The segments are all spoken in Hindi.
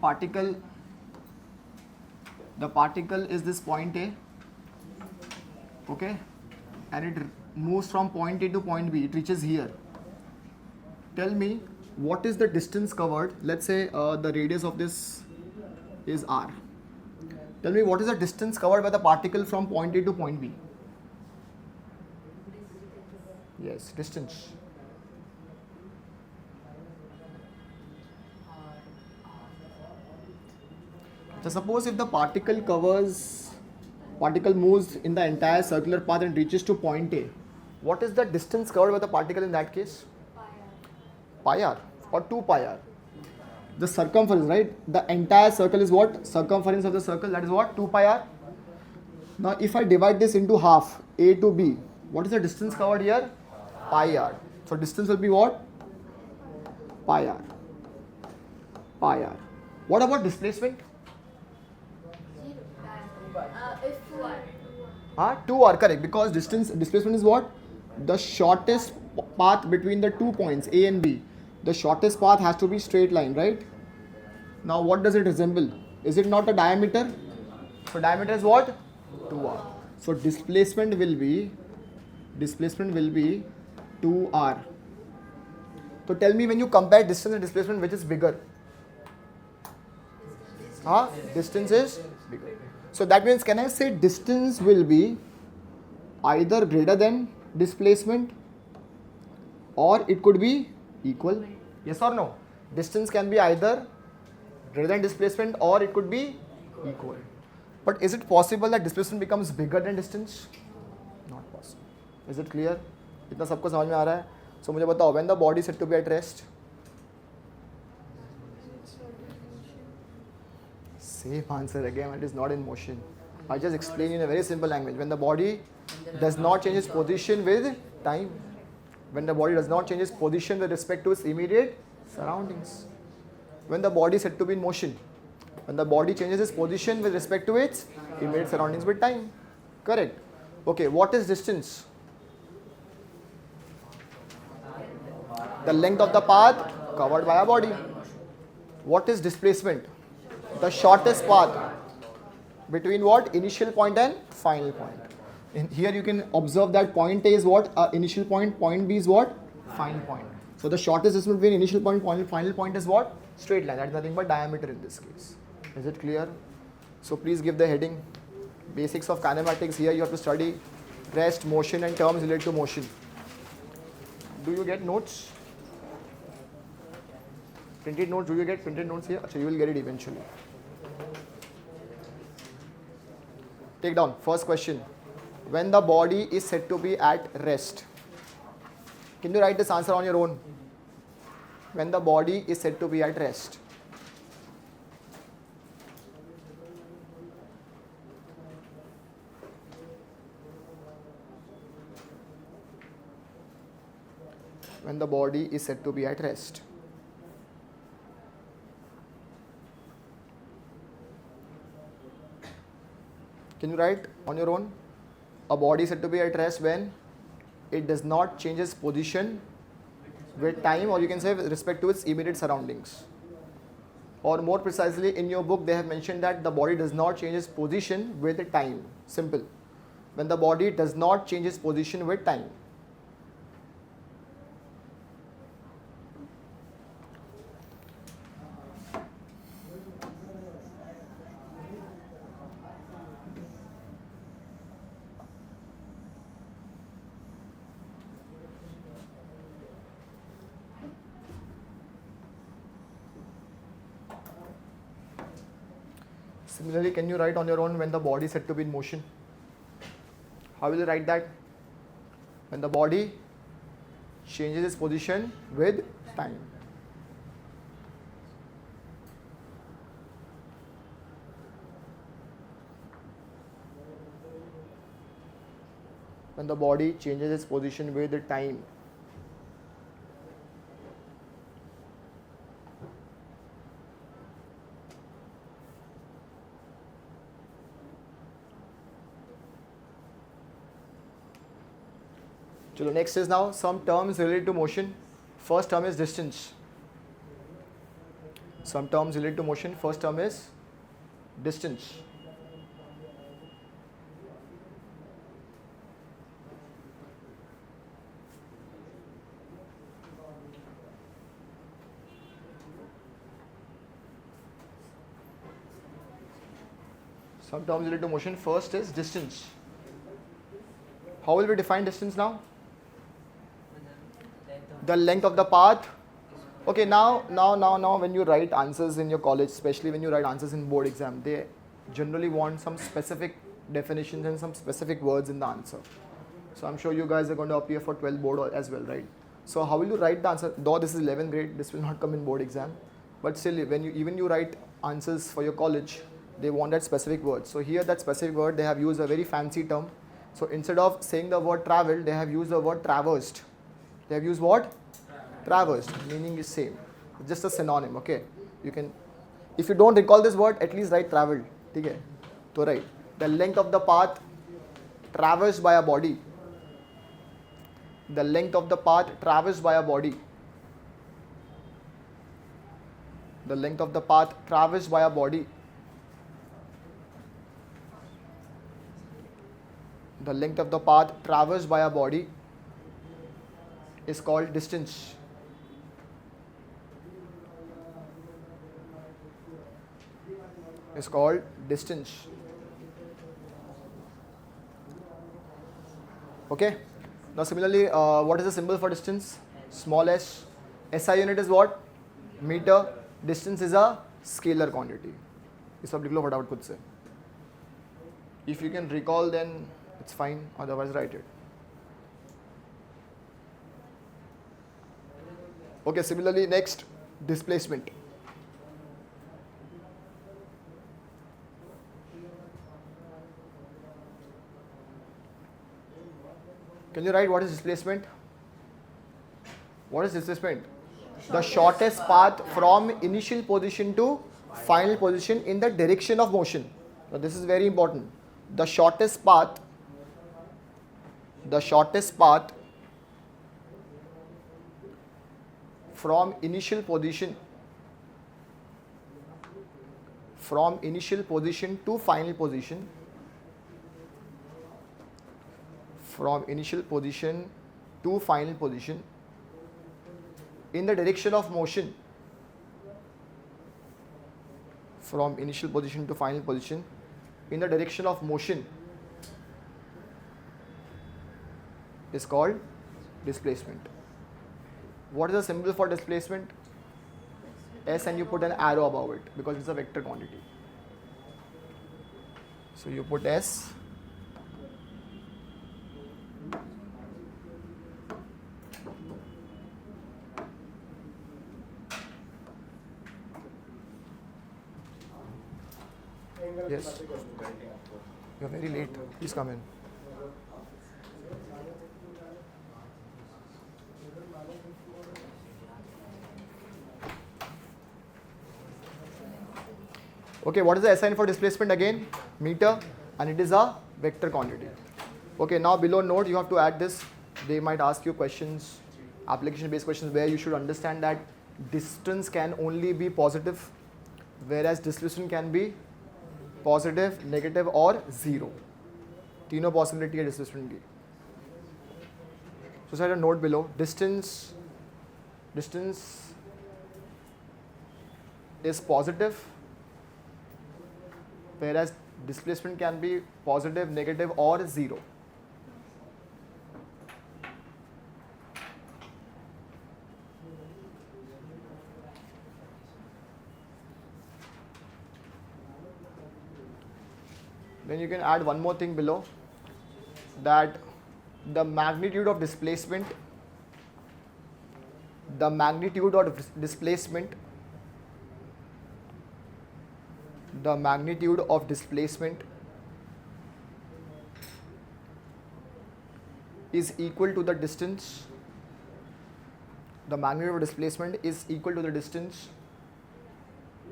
particle, the particle is this point A, okay, and it moves from point A to point B, it reaches here. Tell me what is the distance covered. Let's say the radius of this is r. Tell me what is the distance covered by the particle from point A to point B. Yes, distance. So suppose if the particle moves in the entire circular path and reaches to point A, what is the distance covered by the particle in that case? Pi r or 2 pi r. The circumference, right? The entire circle is what? Circumference of the circle, that is what? 2 pi r. Now if I divide this into half, A to B, what is the distance covered here? Pi r. So distance will be what? Pi r. Pi r. What about displacement? 2r, correct, because displacement is what? The shortest path between the 2 points A and B. The shortest path has to be straight line, right? Now what does it resemble? Is it not a diameter? So diameter is what? 2r. So displacement will be 2r. So tell me, when you compare distance and displacement, which is bigger? Distance is bigger. So that means, can I say distance will be either greater than displacement, or it could be equal? Yes or no? Distance can be either greater than displacement or it could be equal. But is it possible that displacement becomes bigger than distance? Not possible. Is it clear? इतना सबको समझ में आ रहा है? So मुझे बताओ, when the body is said to be at rest? Same answer again, it is not in motion. I just explain in a very simple language. When the body does not change its position with time, when the body does not change its position with respect to its immediate surroundings, when the body is said to be in motion, when the body changes its position with respect to its immediate surroundings with time. Correct. Okay, what is distance? The length of the path covered by a body. What is displacement? The shortest path between what? Initial point and final point. In here you can observe that point A is what? Initial point, point B is what? Final point. So the shortest distance between initial point and final point is what? Straight line. That is nothing but diameter in this case. Is it clear? So please give the heading. Basics of kinematics. Here you have to study rest, motion and terms related to motion. Do you get notes? Printed notes? Do you get printed notes here? So you will get it eventually. Take down. First question. When the body is said to be at rest. Can you write this answer on your own? When the body is said to be at rest. When the body is said to be at rest. Can you write on your own? A body is said to be at rest when it does not change its position with time, or you can say with respect to its immediate surroundings. Or more precisely, in your book they have mentioned that the body does not change its position with time. Simple. When the body does not change its position with time. Similarly, can you write on your own when the body is said to be in motion? How will you write that? When the body changes its position with time. When the body changes its position with time. So the next is now some terms related to motion. First term is distance. Some terms related to motion. First term is distance. Some terms related to motion. First is distance. How will we define distance now? The length of the path. Okay, now when you write answers in your college, especially when you write answers in board exam, they generally want some specific definitions and some specific words in the answer. So I'm sure you guys are going to appear for 12 board as well, right? So how will you write the answer? Though this is 11th grade, this will not come in board exam, but still when you write answers for your college, they want that specific word. So here that specific word, they have used a very fancy term. So instead of saying the word traveled, they have used the word traversed. They have used what? Traversed. Meaning is same. It's just a synonym. Okay. You can, if you don't recall this word, at least write traveled. Okay. So write the length of the path traversed by a body. The length of the path traversed by a body. The length of the path traversed by a body. The length of the path traversed by a body is called distance. Is called distance. Okay. Now similarly, what is the symbol for distance? Small s. SI unit is what? Meter. Distance is a scalar quantity. इस सब लिख लो फटाफट खुद से. If you can recall, then it's fine. Otherwise, write it. Okay. Similarly, next, displacement. Can you write what is displacement? What is displacement? The shortest path from initial position to final position in the direction of motion. Now this is very important. The shortest path from initial position to final position, from initial position to final position in the direction of motion, from initial position to final position in the direction of motion is called displacement. What is the symbol for displacement? S, and you put an arrow above it because it's a vector quantity. So you put S. Yes. You're very late. Please come in. Okay, what is the SI for displacement again? Meter, and it is a vector quantity. Okay, now below note you have to add this. They might ask you questions, application based questions, where you should understand that distance can only be positive, whereas displacement can be positive, negative or zero. तीनों possibility है displacement की. So set a note below. Distance is positive, whereas displacement can be positive, negative or zero. Then you can add one more thing below, that the magnitude of displacement is equal to the distance. The magnitude of displacement is equal to the distance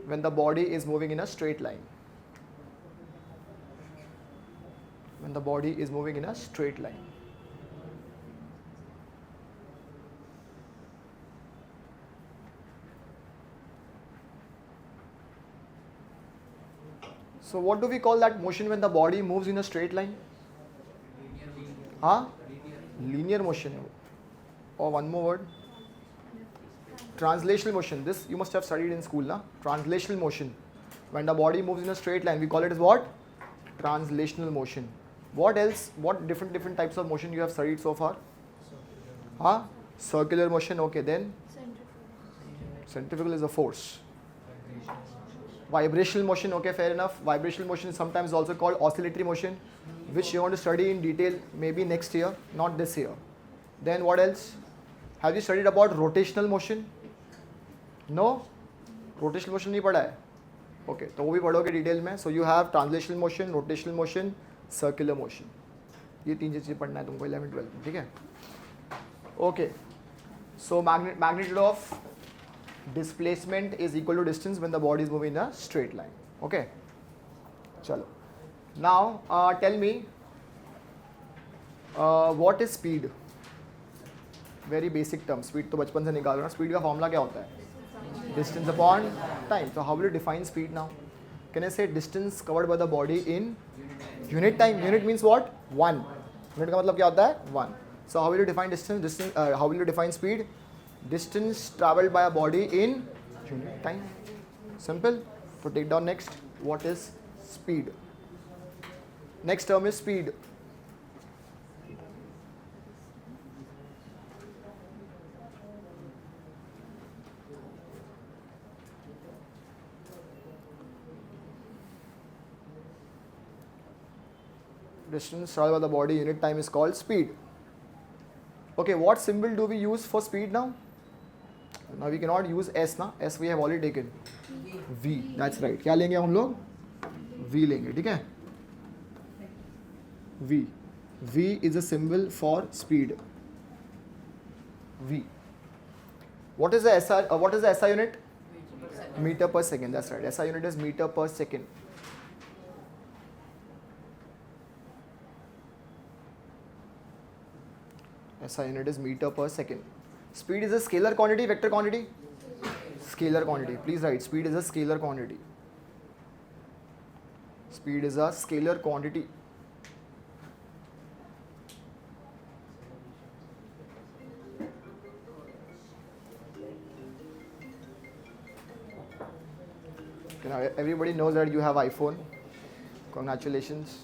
when the body is moving in a straight line. When the body is moving in a straight line. So what do we call that motion when the body moves in a straight line? Huh? Linear motion. Or one more word. Translational motion. This you must have studied in school, na? Translational motion. When the body moves in a straight line, we call it as what? Translational motion. What else? What different types of motion you have studied so far? Huh? Circular motion. Okay, then centrifugal is a force. Vibrational motion. Okay, fair enough. Vibrational motion is sometimes also called oscillatory motion, which you want to study in detail maybe next year, not this year. Then what else? Have you studied about rotational motion? No? Rotational motion नहीं पढ़ा है? Okay, तो वो भी पढ़ोगे डिटेल में. So you have translational motion, rotational motion, circular motion. ये तीन चीज़ें पढ़ना है तुमको 11 12 में, ठीक है? Okay. So magnitude of displacement is equal to distance when the body is moving in a straight line. Okay. चलो. Now tell me what is speed? Very basic term. Speed तो बचपन से निकाल रहा हूँ. Speed का फॉर्मूला क्या होता है? Distance upon time. So how will you define speed now? Can I say distance covered by the body in unit time? Unit means what? 1. Unit का मतलब क्या होता है? 1. So how will you define distance? How will you define speed? Distance traveled by a body in unit time. Simple. So take down next. What is speed? Next term is speed. Distance traveled by the body unit time is called speed. Okay, what symbol do we use for speed now? Now we cannot use S ना. S we have already taken. V. That's right. क्या लेंगे हम लोग? V लेंगे, ठीक है? V. V is a symbol for speed. V. What is the SI? What is the SI unit? Meter per second. That's right. SI unit is meter per second. SI unit is meter per second. Speed is a scalar quantity, vector quantity? Scalar quantity. Please write, speed is a scalar quantity. Speed is a scalar quantity. Okay, now everybody knows that you have iPhone. Congratulations.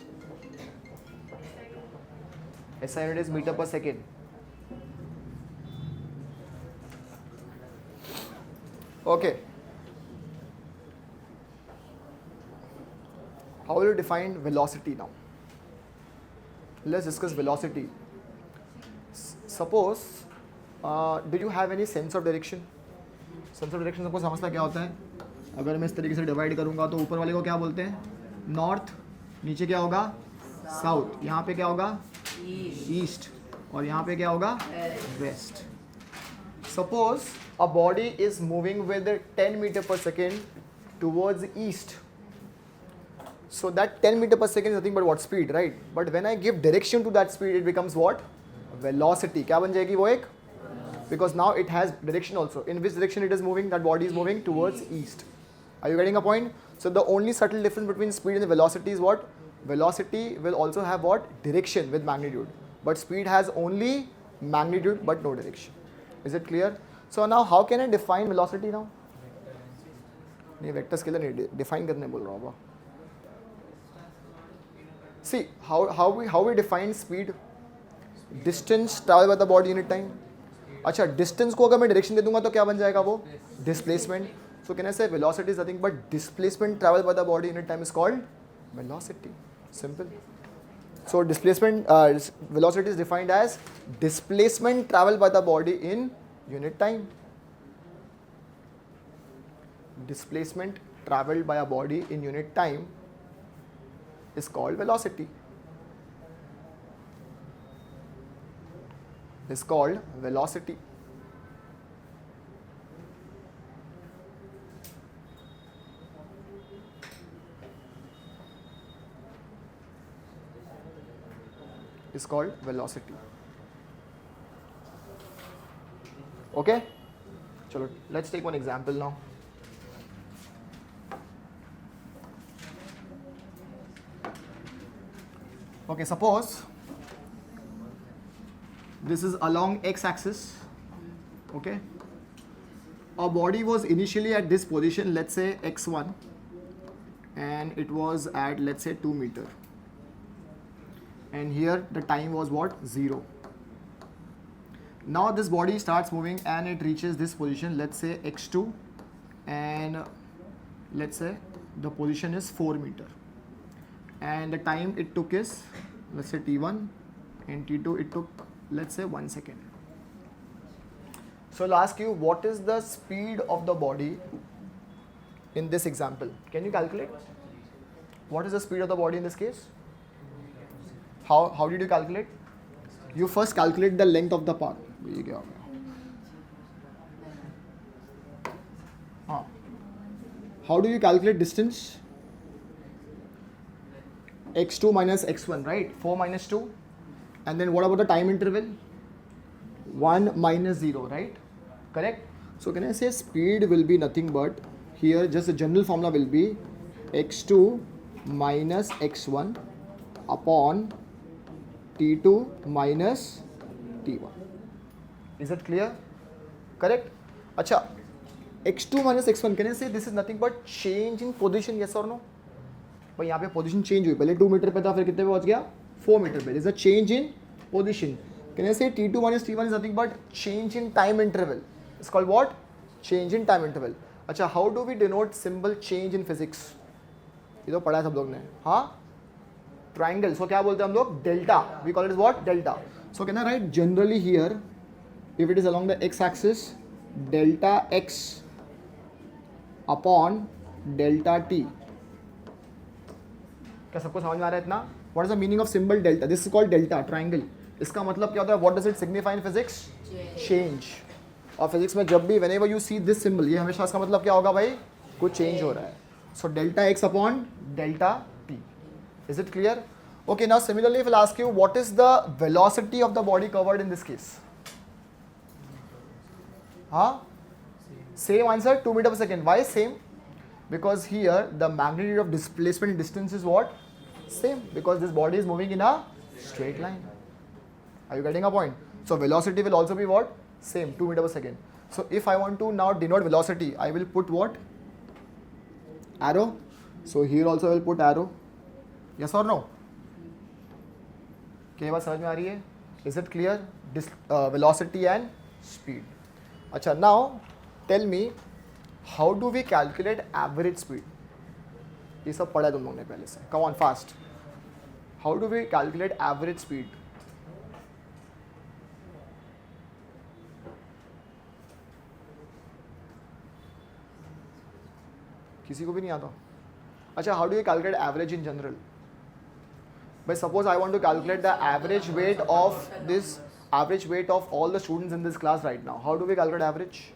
SI unit is meter per second. Okay. How will you define velocity now? Let's discuss velocity. Suppose, did you have any sense of direction? Sense of direction सबको समझता क्या होता है? अगर मैं इस तरीके से डिवाइड करूँगा तो ऊपर वाले को क्या बोलते हैं? नॉर्थ. नीचे क्या होगा? साउथ. यहाँ पे क्या होगा? ईस्ट. और यहाँ पे क्या होगा? Waste. Suppose a body is moving with 10 meter per second towards east. So that 10 meter per second is nothing but what? Speed, right? But when I give direction to that speed, it becomes what? Velocity. क्या बन जाएगी वो एक? Because now it has direction also. In which direction it is moving? That body is moving towards east. Are you getting a point? So the only subtle difference between speed and velocity is what? Velocity will also have what? Direction with magnitude. But speed has only magnitude but no direction. Is it clear? So now how can I define velocity now? नहीं वेक्टर स्केलर नहीं डिफाइन करने बोल रहा हूँ. See how we define speed? Distance travel by the body unit time. अच्छा distance को अगर मैं direction दे दूंगा तो क्या बन जाएगा वो? Displacement. So can I say velocity is nothing but displacement travel by the body unit time is called velocity. Simple. So displacement, velocity is defined as displacement traveled by the body in unit time. Displacement traveled by a body in unit time is called velocity. Is called velocity. Is called velocity. Okay? Chalo, let's take one example now. Okay, suppose this is along x-axis. Okay, our body was initially at this position, let's say x1, and it was at, let's say, 2 meter, and here the time was what, 0. Now this body starts moving and it reaches this position, let's say x2, and let's say the position is 4 meter, and the time it took is, let's say, t1, and t2 it took, let's say, 1 second. So I'll ask you, what is the speed of the body in this example? Can you calculate? What is the speed of the body in this case? How did you calculate? You first calculate the length of the path. ये क्या हो गया? हाँ. How do you calculate distance? x2 minus x1, right? 4 minus 2. And then what about the time interval? 1 minus 0, right? Correct? So can I say speed will be nothing but, here just the general formula will be x2 minus x1 upon t2 minus t1. Is it clear? Correct? अच्छा, x2 minus x1, can I say this is nothing but change in position, yes or no? भाई यहाँ पे position change हुई, पहले 2 मीटर पे था, फिर कितने पे पहुँच गया, 4 मीटर पे. There is a change in position. Can I say t2 minus t1 is nothing but change in time interval? It's called what? Change in time interval. अच्छा, how do we denote symbol change in physics? ये तो पढ़ा है सब लोग ने, हाँ? Triangle. So क्या बोलते हैं हम लोग? Delta. We call it as what? Delta. So can I write generally here, if it is along the x-axis, delta x upon delta t. क्या सबको समझ में आ रहा है इतना? What is the meaning of symbol delta? This is called delta triangle. इसका मतलब क्या होता है? What does it signify in physics? Change. और फिजिक्स में जब भी whenever you see this symbol, ये हमेशा इसका मतलब क्या होगा भाई? कुछ change हो रहा है. So delta x upon delta t. Is it clear? Okay, now similarly, if I'll ask you, what is the velocity of the body covered in this case? Huh? Same answer, 2 meter per second. Why same? Because here the magnitude of displacement distance is what? Same. Because this body is moving in a straight line. Are you getting a point? So velocity will also be what? Same, 2 meter per second. So if I want to now denote velocity, I will put what? Arrow. So here also I will put arrow. Yes or no? क्या बात समझ में आ रही है? Is it clear? Velocity and speed. अच्छा, now tell me, how do we calculate average speed? ये सब पढ़ा है तुम लोगों ने पहले से. Come on, fast. How do we calculate average speed? किसी को भी नहीं आता? अच्छा, how do you calculate average in general? But suppose I want to calculate the average weight of all the students in this class right now. How do we calculate average?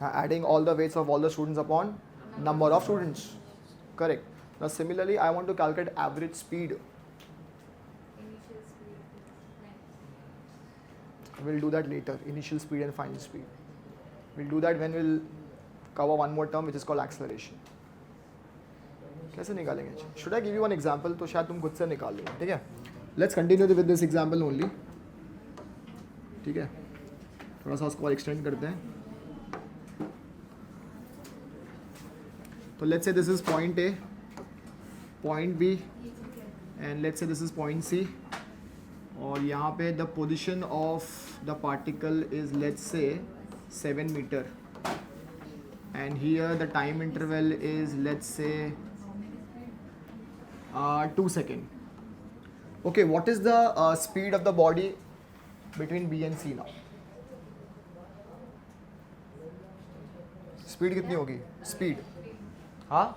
Adding all the weights of all the students upon number of students. Correct. Now similarly, I want to calculate average speed. We'll do that later. Initial speed and final speed. We'll do that when we'll cover one more term which is called acceleration. कैसे निकालेंगे? Should I give you one example? तो शायद तुम खुद से निकाल लो. ठीक है? Let's continue with this example only. ठीक है? थोड़ा सा उसको और extend करते हैं. तो let's say this is point A, point B, and let's say this is point C. और यहाँ पे the position of the particle is, let's say, 7 meter. And here the time interval is, let's say, 2 seconds. Okay, what is the speed of the body between B and C now? Speed कितनी होगी? Speed, हाँ?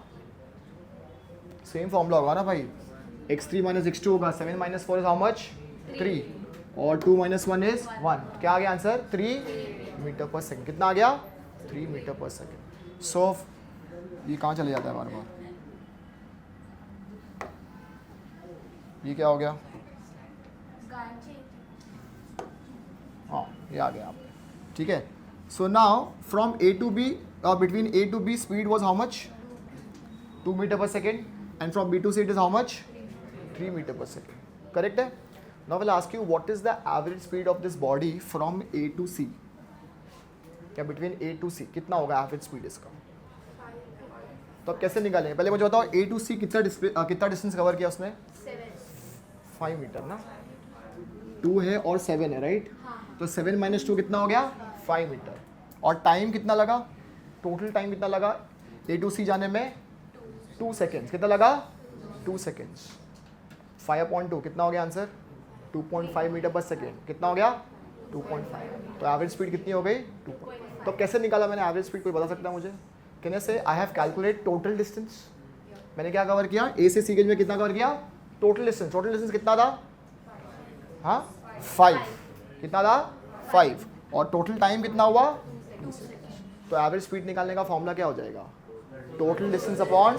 Same formula होगा ना भाई? x3 minus x2 होगा. 7 minus 4 is how much? 3. और 2 minus 1 is 1. क्या आ गया आंसर? 3 metre per second. कितना आ गया? 3 मीटर पर सेकंड. सो ये कहाँ चले जाता है बार बार? ये क्या हो गया? हाँ, ये आ गया आप. ठीक है. So now from A to B, between A to B speed was how much? 2 meter per second. And from B to C it is how much? 3 meter per second. Correct है? Now I will ask you what is the average speed of this body from A to C? या between A to C कितना होगा average speed इसका? तो अब कैसे निकालेंगे? पहले मुझे बताओ A to C कितना डिस्टेंस कवर किया उसने? 5 मीटर ना? 2 है और 7 है राइट? तो 7 - 2 कितना हो गया? 5 मीटर. और टाइम कितना लगा? टोटल टाइम कितना लगा A to C जाने में? 2 सेकेंड्स. कितना लगा? 2 सेकेंड्स. 5/2 कितना हो गया आंसर? 2.5 metre per second. कितना हो गया? 2.5. तो एवरेज स्पीड कितनी हो गई? 2. तो कैसे निकाला मैंने एवरेज स्पीड? कोई बता सकता है मुझे? कैन आई से I have calculate total distance. मैंने क्या कवर किया? ए से सी में कितना कवर किया? Total distance. टोटल डिस्टेंस कितना था? हाँ 5. कितना था? 5. और टोटल टाइम कितना हुआ? 2 सेकेंड्स. तो एवरेज स्पीड निकालने का फॉर्मूला क्या हो जाएगा? टोटल डिस्टेंस अपॉन,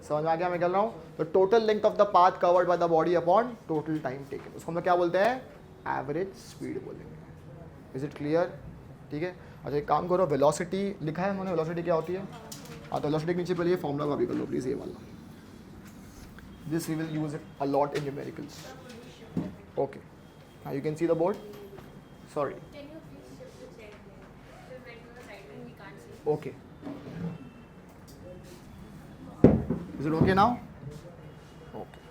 समझ में आ गया मैं कर रहा हूँ? तो total length of the path covered by the body upon total time taken. उसको हम क्या बोलते हैं? एवरेज स्पीड बोलेंगे. Is it clear? ठीक है. अच्छा एक काम करो, वेलोसिटी लिखा है मैंने. वेलोसिटी क्या होती है? हाँ तो वेलोसिटी के नीचे पहले ये फॉर्मूला कॉपी कर लो प्लीज़, ये वाला. This we will use it a lot in numericals. Okay, now you can see the board. Sorry. Can you please shift the chair there? So when you are writing, we can't see. Okay. Is it okay now? Okay.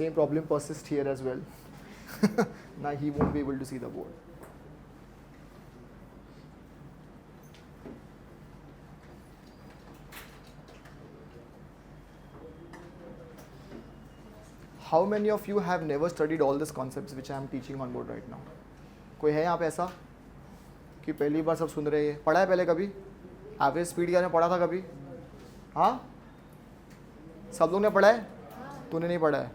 Same problem persists here as well. Now he won't be able to see the board. How many of you have never studied all these concepts which I am teaching on board right now? कोई है यहाँ पे ऐसा कि पहली बार सब सुन रहे हैं? पढ़ा है पहले कभी? एवरेज स्पीड के बारे में पढ़ा था कभी? हाँ सब लोग ने पढ़ा है? तूने नहीं पढ़ा है?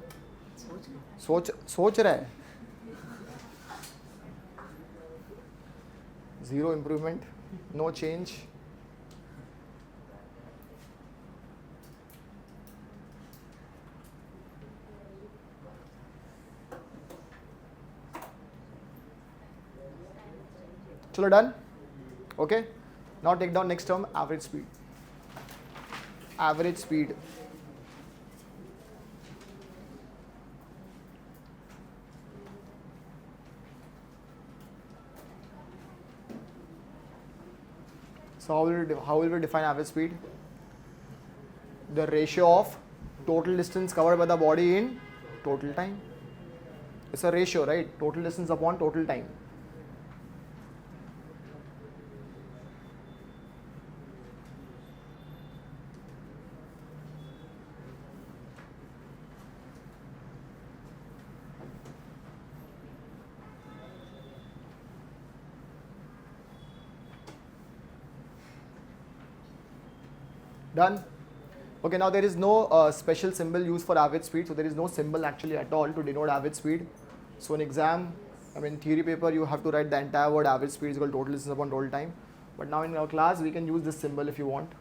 सोच रहा है. Zero improvement, no change. चलो done. Okay, now take down next term, average speed. Average speed so how will we define average speed? The ratio of total distance covered by the body in total time. It's a ratio, right? Total distance upon total time. Done. Okay, now there is no special symbol used for average speed, so there is no symbol actually at all to denote average speed. So in exam, I mean theory paper, you have to write the entire word average speed is equal to total distance upon total time. But now in our class, we can use this symbol if you want.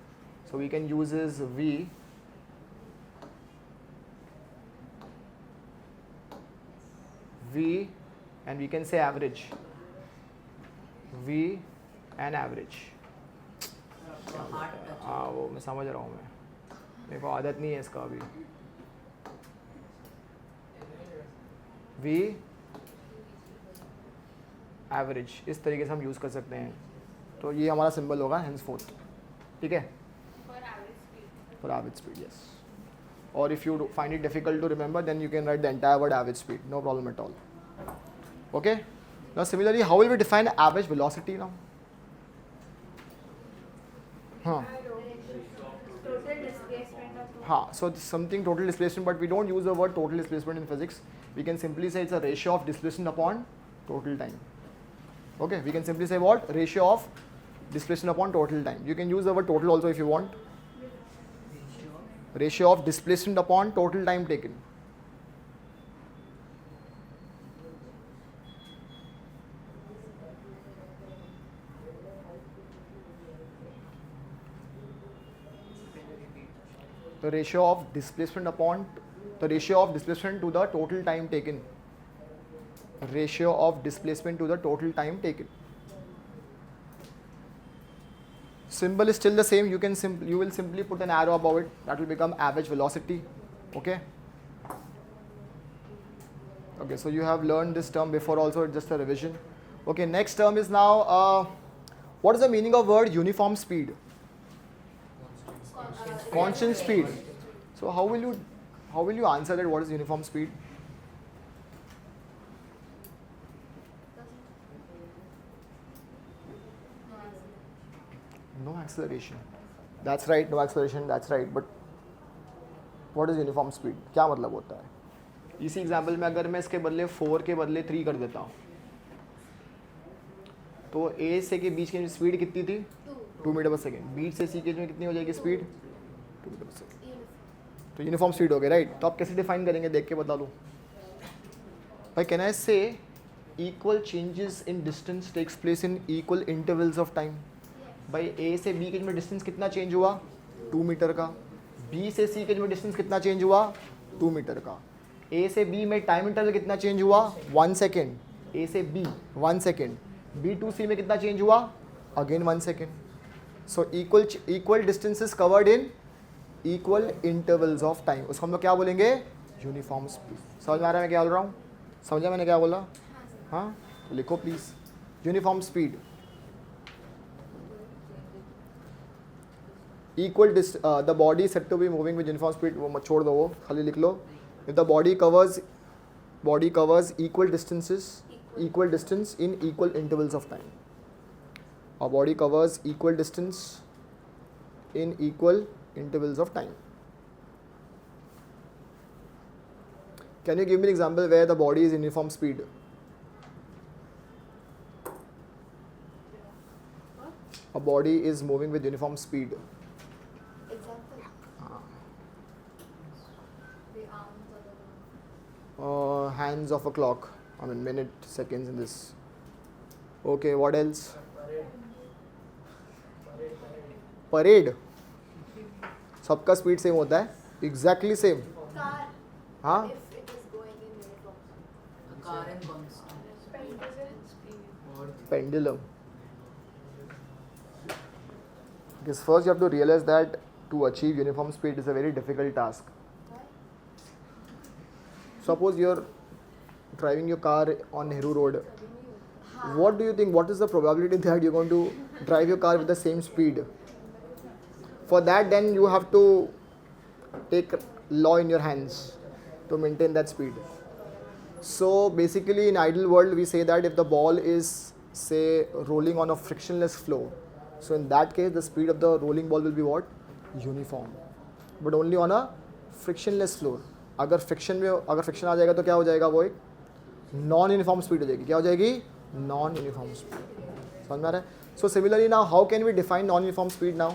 So we can use is V. V, and we can say average. V and average. हाँ वो मैं समझ रहा हूँ. मैं मेरे को आदत नहीं है इसका अभी. V एवरेज इस तरीके से हम यूज़ कर सकते हैं. तो ये हमारा सिंबल होगा henceforth. ठीक है? For average speed, yes. Or if you find it difficult to remember, then you can write the entire word average speed. No problem at all. Okay? Now similarly, how will we define average velocity now? Huh. Total displacement of हाँ, so something total displacement, but we don't use the word total displacement in physics. We can simply say it's a ratio of displacement upon total time. Okay, we can simply say what? Ratio of displacement upon total time. You can use the word total also if you want. Ratio of displacement upon total time taken. The ratio of displacement upon the ratio of displacement to the total time taken. ratio of displacement to the total time taken. Symbol is still the same. You will simply put an arrow above it. That will become average velocity. Okay. Okay. So you have learned this term before also. It's just a revision. Okay. Next term is now. What is the meaning of word uniform speed? Constant speed. So how will you answer that? What is uniform speed? No acceleration. That's right. No acceleration. That's right. But what is uniform speed? क्या मतलब होता है? इसी एग्जाम्पल में अगर मैं इसके बदले 4 के बदले 3 कर देता हूँ तो ए से के बीच की स्पीड कितनी थी 2 मीटर पर सेकेंड. बी से सी के में कितनी हो जाएगी स्पीड 2 मीटर पर सेकेंड. तो यूनिफॉर्म स्पीड हो गई राइट. तो आप कैसे डिफाइन करेंगे देख के बता दो भाई. Can I say equal changes in distance takes place in equal intervals of time. भाई ए से बी के में डिस्टेंस कितना चेंज हुआ 2 मीटर का. बी से सी के में डिस्टेंस कितना चेंज हुआ 2 मीटर का. ए से बी में टाइम इंटरवल कितना चेंज हुआ 1 सेकेंड. ए से बी 1 सेकेंड. बी टू सी में कितना चेंज हुआ again 1 second. So equal distances covered in equal intervals of time. उसको हम लोग क्या बोलेंगे यूनिफॉर्म स्पीड. समझ में आ रहा है मैं क्या बोल रहा हूँ? समझा मैंने क्या बोला? हाँ तो लिखो please uniform speed. Equal the body is said to be moving with uniform speed. वो मत छोड़ दो, वो खाली लिख लो. If the body covers equal distance in equal intervals of time. A body covers equal distance in equal intervals of time. Can you give me an example where the body is in uniform speed? A body is moving with uniform speed. Hands of a clock. I mean minute, seconds in this. Okay, what else? Parade. सबका स्पीड सेम होता है. Exactly same. Car. हाँ. If it is going in uniform. A car and constant. Pendulum. Because first you have to realize that to achieve uniform speed is a very difficult task. Suppose you're driving your car on Nehru Road. What do you think? What is the probability that you're going to drive your car with the same speed? For that, then you have to take law in your hands to maintain that speed. So basically, in ideal world, we say that if the ball is, say, rolling on a frictionless floor, so in that case, the speed of the rolling ball will be what? Uniform. But only on a frictionless floor. अगर फ्रिक्शन आ जाएगा तो क्या हो जाएगा वो एक नॉन यूनिफॉर्म स्पीड हो जाएगी. क्या हो जाएगी? Non uniform speed. समझ में आ रहा है? So similarly now how can we define non uniform speed now?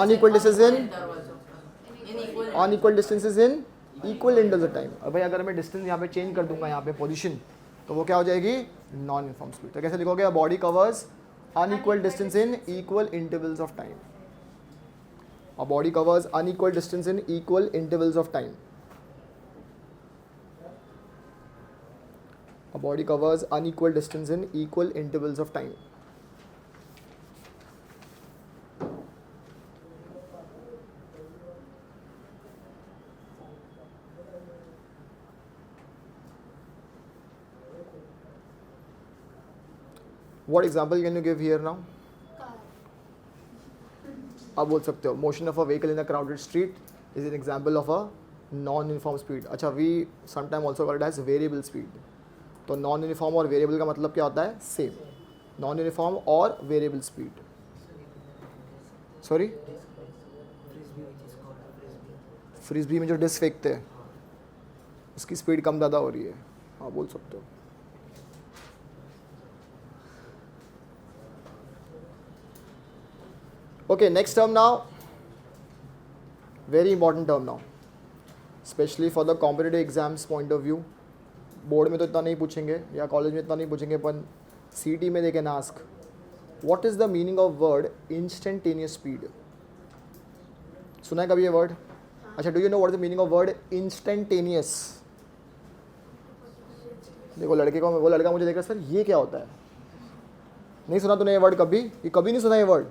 Unequal distances in equal intervals of time. और भाई अगर मैं डिस्टेंस यहाँ पे चेंज कर दूंगा यहाँ पे पोजीशन तो वो क्या हो जाएगी? Non uniform speed. तो कैसे लिखोगे? Body covers unequal distance in equal intervals of time. A body covers unequal distance in equal intervals of time. A body covers unequal distance in equal intervals of time. What example can you give here now? आप बोल सकते हो motion of a vehicle in a crowded street is an example of a non-uniform speed. अच्छा, we sometimes also call it as variable speed. तो non-uniform और variable का मतलब क्या होता है? Same. Non-uniform और variable speed. Sorry? Frisbee में जो डिस्क फेंकते हैं उसकी स्पीड कम ज़्यादा हो रही है. हाँ बोल सकते हो. Okay, next term now, very important term now, especially for the competitive exams point of view. Board में तो इतना नहीं पूछेंगे या कॉलेज में इतना नहीं पूछेंगे, पर CT में they can ask, what is the meaning of word instantaneous speed? सुना है कभी ये वर्ड? अच्छा, do you know what is the meaning of word instantaneous? देखो लड़के को, वो लड़का मुझे देख रहा है, सर ये क्या होता है? नहीं सुना तूने ये वर्ड कभी? ये कभी नहीं सुना ये वर्ड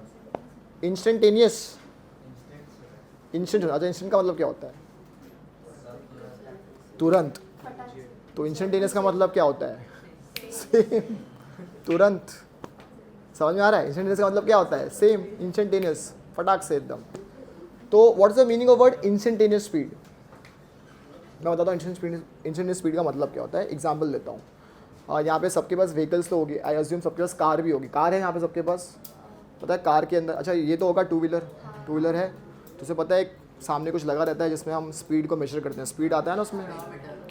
इंस्टेंटेनियस? इंस्टेंट, अच्छा इंस्टेंट का मतलब क्या होता है? तुरंत। तो इंस्टेंटेनियस का मतलब क्या होता है? सेम, तुरंत। समझ में आ रहा है? इंस्टेंटेनियस का मतलब क्या होता है? सेम, इंस्टेंटेनियस, फटाक से एकदम। तो what is the meaning of word instantaneous speed? मैं बताता हूँ इंस्टेंटेनियस स्पीड का मतलब क्या होता है। एग्जाम्पल देता हूँ। यहाँ पे सबके पास व्हीकल्स तो होगी, आई अज्यूम सबके पास कार भी होगी। कार है यहाँ पे सबके पास, पता है कार के अंदर, अच्छा ये तो होगा टू व्हीलर है, तो उसे पता है एक सामने कुछ लगा रहता है जिसमें हम स्पीड को मेजर करते हैं। स्पीड आता है ना उसमें,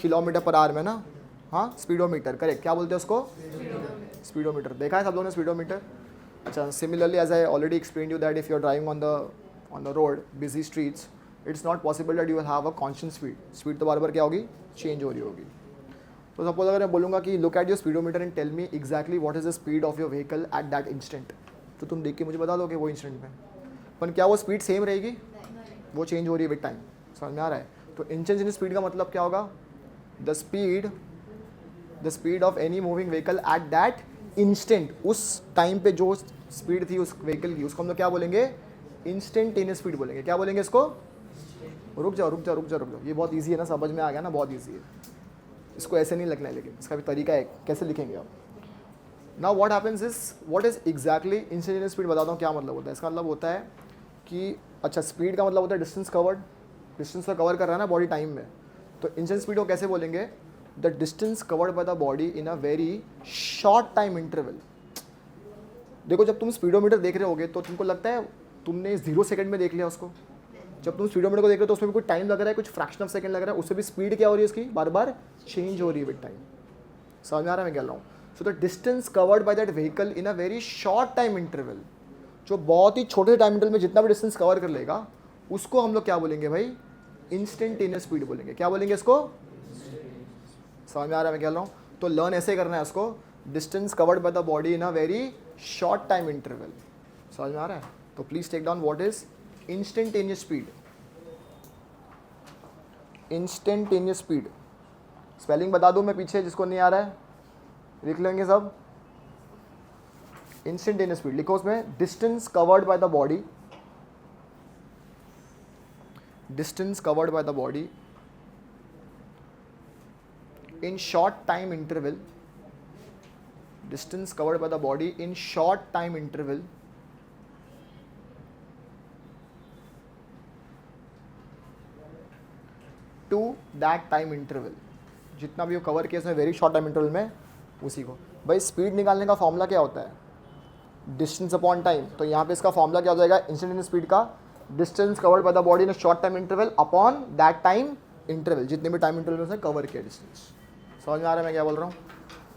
किलोमीटर पर आवर में ना, हाँ स्पीडोमीटर, करेक्ट। क्या बोलते हैं उसको? स्पीडोमीटर। देखा है सब लोगों ने स्पीडोमीटर? अच्छा, similarly as I already explain you that if you are driving on the road, busy streets, it's not possible that you will have a constant speed तो बार बार क्या होगी? चेंज हो रही होगी। तो सपोज अगर मैं बोलूँगा कि look at your speedometer and tell me exactly what is the speed of your vehicle at that instant, तो तुम देख के मुझे बता दोगे वो इंस्टेंट में। पर क्या वो स्पीड सेम रहेगी? वो चेंज हो रही है विद टाइम। समझ में आ रहा है? तो इंस्टेंटेनियस स्पीड का मतलब क्या होगा? The speed of any moving vehicle at that instant, उस टाइम पे जो स्पीड थी उस व्हीकल की, उसको हम लोग क्या बोलेंगे? इंस्टेंटेनियस स्पीड बोलेंगे। क्या बोलेंगे इसको? रुक जाओ, ये बहुत ईजी है ना, समझ में आ गया ना, बहुत ईजी है। इसको ऐसे नहीं लिखना है, लेकिन इसका भी तरीका है, कैसे लिखेंगे आप। Now what happens is, what is exactly instantaneous speed बताता हूँ क्या मतलब होता है। इसका मतलब होता है कि, अच्छा स्पीड का मतलब होता है डिस्टेंस कवर्ड, डिस्टेंस को कवर कर रहा है ना बॉडी टाइम में। तो इंस्टेंट स्पीड को कैसे बोलेंगे? The distance covered by the body in a very short time interval. देखो जब तुम स्पीडोमीटर देख रहे होगे तो तुमको लगता है तुमने 0 सेकंड में देख लिया उसको। जब तुम स्पीडोमीटर को देख रहे हो तो उसमें भी कुछ टाइम लग रहा है, कुछ फ्रैक्शन ऑफ सेकंड लग रहा है, उससे भी स्पीड क्या हो रही है उसकी? बार बार चेंज हो रही है विद टाइम। समझ में आ रहा है मैं क्या रहा हूँ? So the distance covered by that vehicle in a very short time interval, जो बहुत ही छोटे टाइम इंटरवल में जितना भी डिस्टेंस कवर कर लेगा, उसको हम लोग क्या बोलेंगे भाई? इंस्टेंटेनियस स्पीड बोलेंगे। क्या बोलेंगे इसको? समझ में आ रहा है मैं क्या रहा हूँ? तो लर्न ऐसे करना है उसको, distance covered by the body in a very short time interval. समझ में आ रहा है? तो please take down what is instantaneous speed. Instantaneous speed spelling बता दूं मैं पीछे, जिसको नहीं आ रहा है लिख लेंगे सब। इंस्टेंटेनियस स्पीड लिखो, उसमें distance covered by the body, distance covered by the body in short time interval, distance covered by the body in short time interval to that time interval, जितना भी वो कवर किया उसमें वेरी शॉर्ट टाइम इंटरवल में, उसी को। भाई स्पीड निकालने का फॉर्मूला क्या होता है? Distance upon time. तो यहाँ पे इसका फॉर्मूला क्या हो जाएगा? इंस्टेंटेनियस स्पीड का distance covered by the body in a short time interval upon that time interval, जितने भी टाइम इंटरवल में उसने कवर किया डिस्टेंस। समझ में आ रहा है मैं क्या बोल रहा हूँ?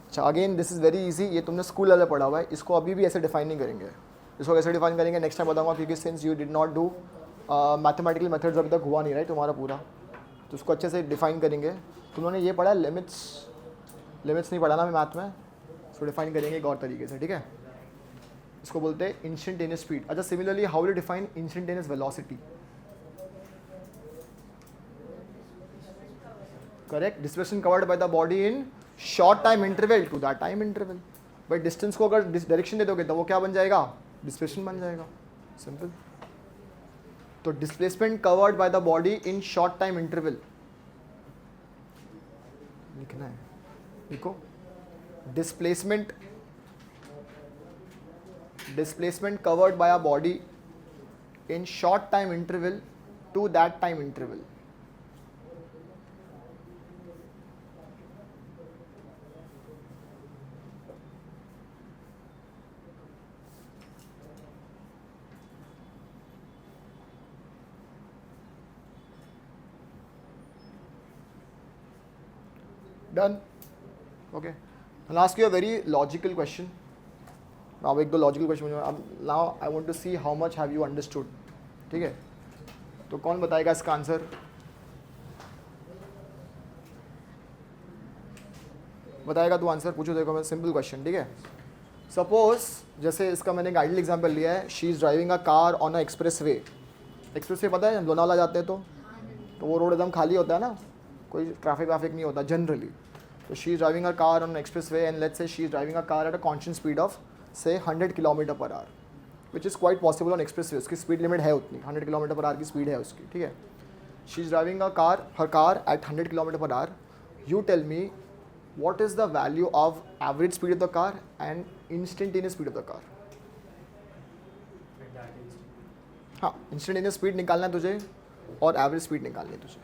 अच्छा again this is very easy, ये तुमने स्कूल लेवल पढ़ा हुआ है, इसको अभी भी ऐसे डिफाइन नहीं करेंगे। इसको कैसे डिफाइन करेंगे नेक्स्ट टाइम बताऊंगा, क्योंकि since you did not do mathematical methods अभी तक हुआ नहीं राइट तुम्हारा पूरा, तो उसको अच्छे से डिफाइन करेंगे। तुमने ये पढ़ा लिमिट्स नहीं पढ़ा ना मैं मैथ में, इसको डिफाइन करेंगे एक और तरीके से, ठीक है? इसको बोलते हैं इंस्टेंटेनियस स्पीड। अच्छा similarly how will you define instantaneous velocity? Correct, displacement covered by the body in short time interval to that time interval. भाई डिस्टेंस को अगर डायरेक्शन दे दोगे तो वो क्या बन जाएगा? डिस्प्लेसमेंट बन जाएगा, सिंपल। तो displacement covered by the body in short time interval लिखना है, लिखो। Displacement covered by a body in short time interval to that time interval. Done. Okay. I'll ask you a very logical question. Now एक दो logical question. Now I want to see how much have you understood. ठीक है? तो कौन बताएगा इसका आंसर? बताएगा तू आंसर? पूछो, देखो मैं सिंपल क्वेश्चन, ठीक है? सपोज जैसे इसका मैंने एक आइडियल एग्जाम्पल लिया है, she is driving a car on a express way. Express way पता है, हम लोनावाला जाते हैं तो तो वो रोड एकदम खाली होता है ना, कोई ट्रैफिक वाफिक नहीं होता जनरली. तो she is driving a car on express way and let's say she is driving a car at a constant speed of से 100 kilometre per our, which is quite possible on express way. उसकी स्पीड लिमिट है उतनी, 100 किलोमीटर पर आवर की स्पीड है उसकी. ठीक है, she is driving a car, her car at 100 kilometre per hour. You tell me what is the value of average speed of the car and instantaneous speed of the car. हाँ, instantaneous speed निकालना है तुझे और average speed निकालनी है तुझे.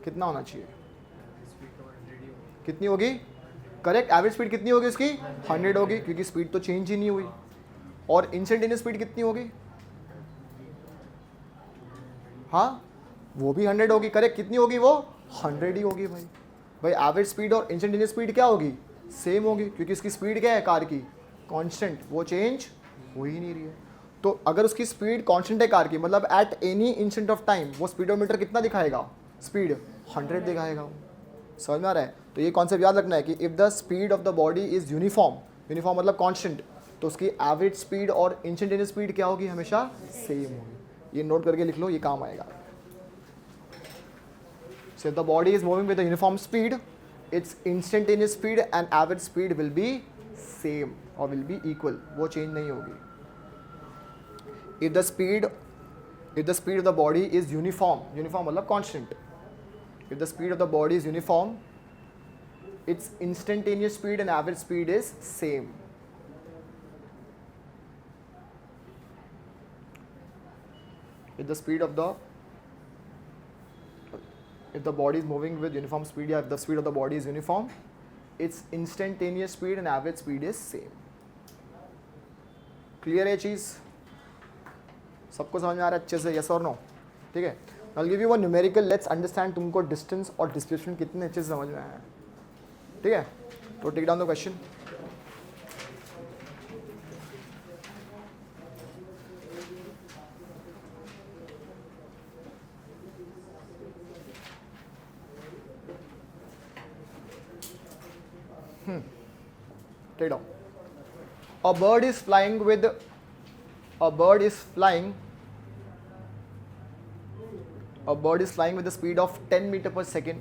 कितना होना चाहिए? कितनी होगी? करेक्ट. एवरेज स्पीड कितनी होगी इसकी? 100 होगी, क्योंकि स्पीड तो चेंज ही नहीं हुई. और इंस्टेंटेनियस स्पीड कितनी होगी? हाँ, वो भी 100 होगी. करेक्ट. कितनी होगी वो? 100 ही होगी भाई. भाई एवरेज स्पीड और इंस्टेंटेनियस स्पीड क्या होगी? सेम होगी, क्योंकि इसकी स्पीड क्या है कार की? कांस्टेंट. वो चेंज हो ही नहीं रही है. तो अगर उसकी स्पीड कांस्टेंट है कार की, मतलब at any instant of time वो स्पीडोमीटर कितना दिखाएगा? स्पीड 100 दिखाएगा वो. समझ में आ रहा है? तो ये कॉन्सेप्ट याद रखना है कि if the speed of the body is uniform, uniform मतलब कांस्टेंट, तो उसकी एवरेज स्पीड और इंस्टेंटेनियस स्पीड क्या होगी? हमेशा सेम होगी. ये नोट करके लिख लो, ये काम आएगा. So if the body is moving with a uniform speed, its instantaneous speed and average speed will be same or will be equal. वो change नहीं होगी. If the speed of the body is uniform, uniform मतलब constant. If the speed of the body is uniform, its instantaneous speed and average speed is same. If the speed of the if the body is moving with uniform speed, या if the speed of the body is uniform, its instantaneous speed and average speed is same. Clear है चीज़? सबको समझ में आ रहा है अच्छे से? yes or no? ठीक है. I'll give you one numerical. Let's understand तुमको distance और displacement कितने अच्छे से समझ में आया है. ठीक है, तो take down the question. Take down. A bird is flying with the speed of 10 meter per second.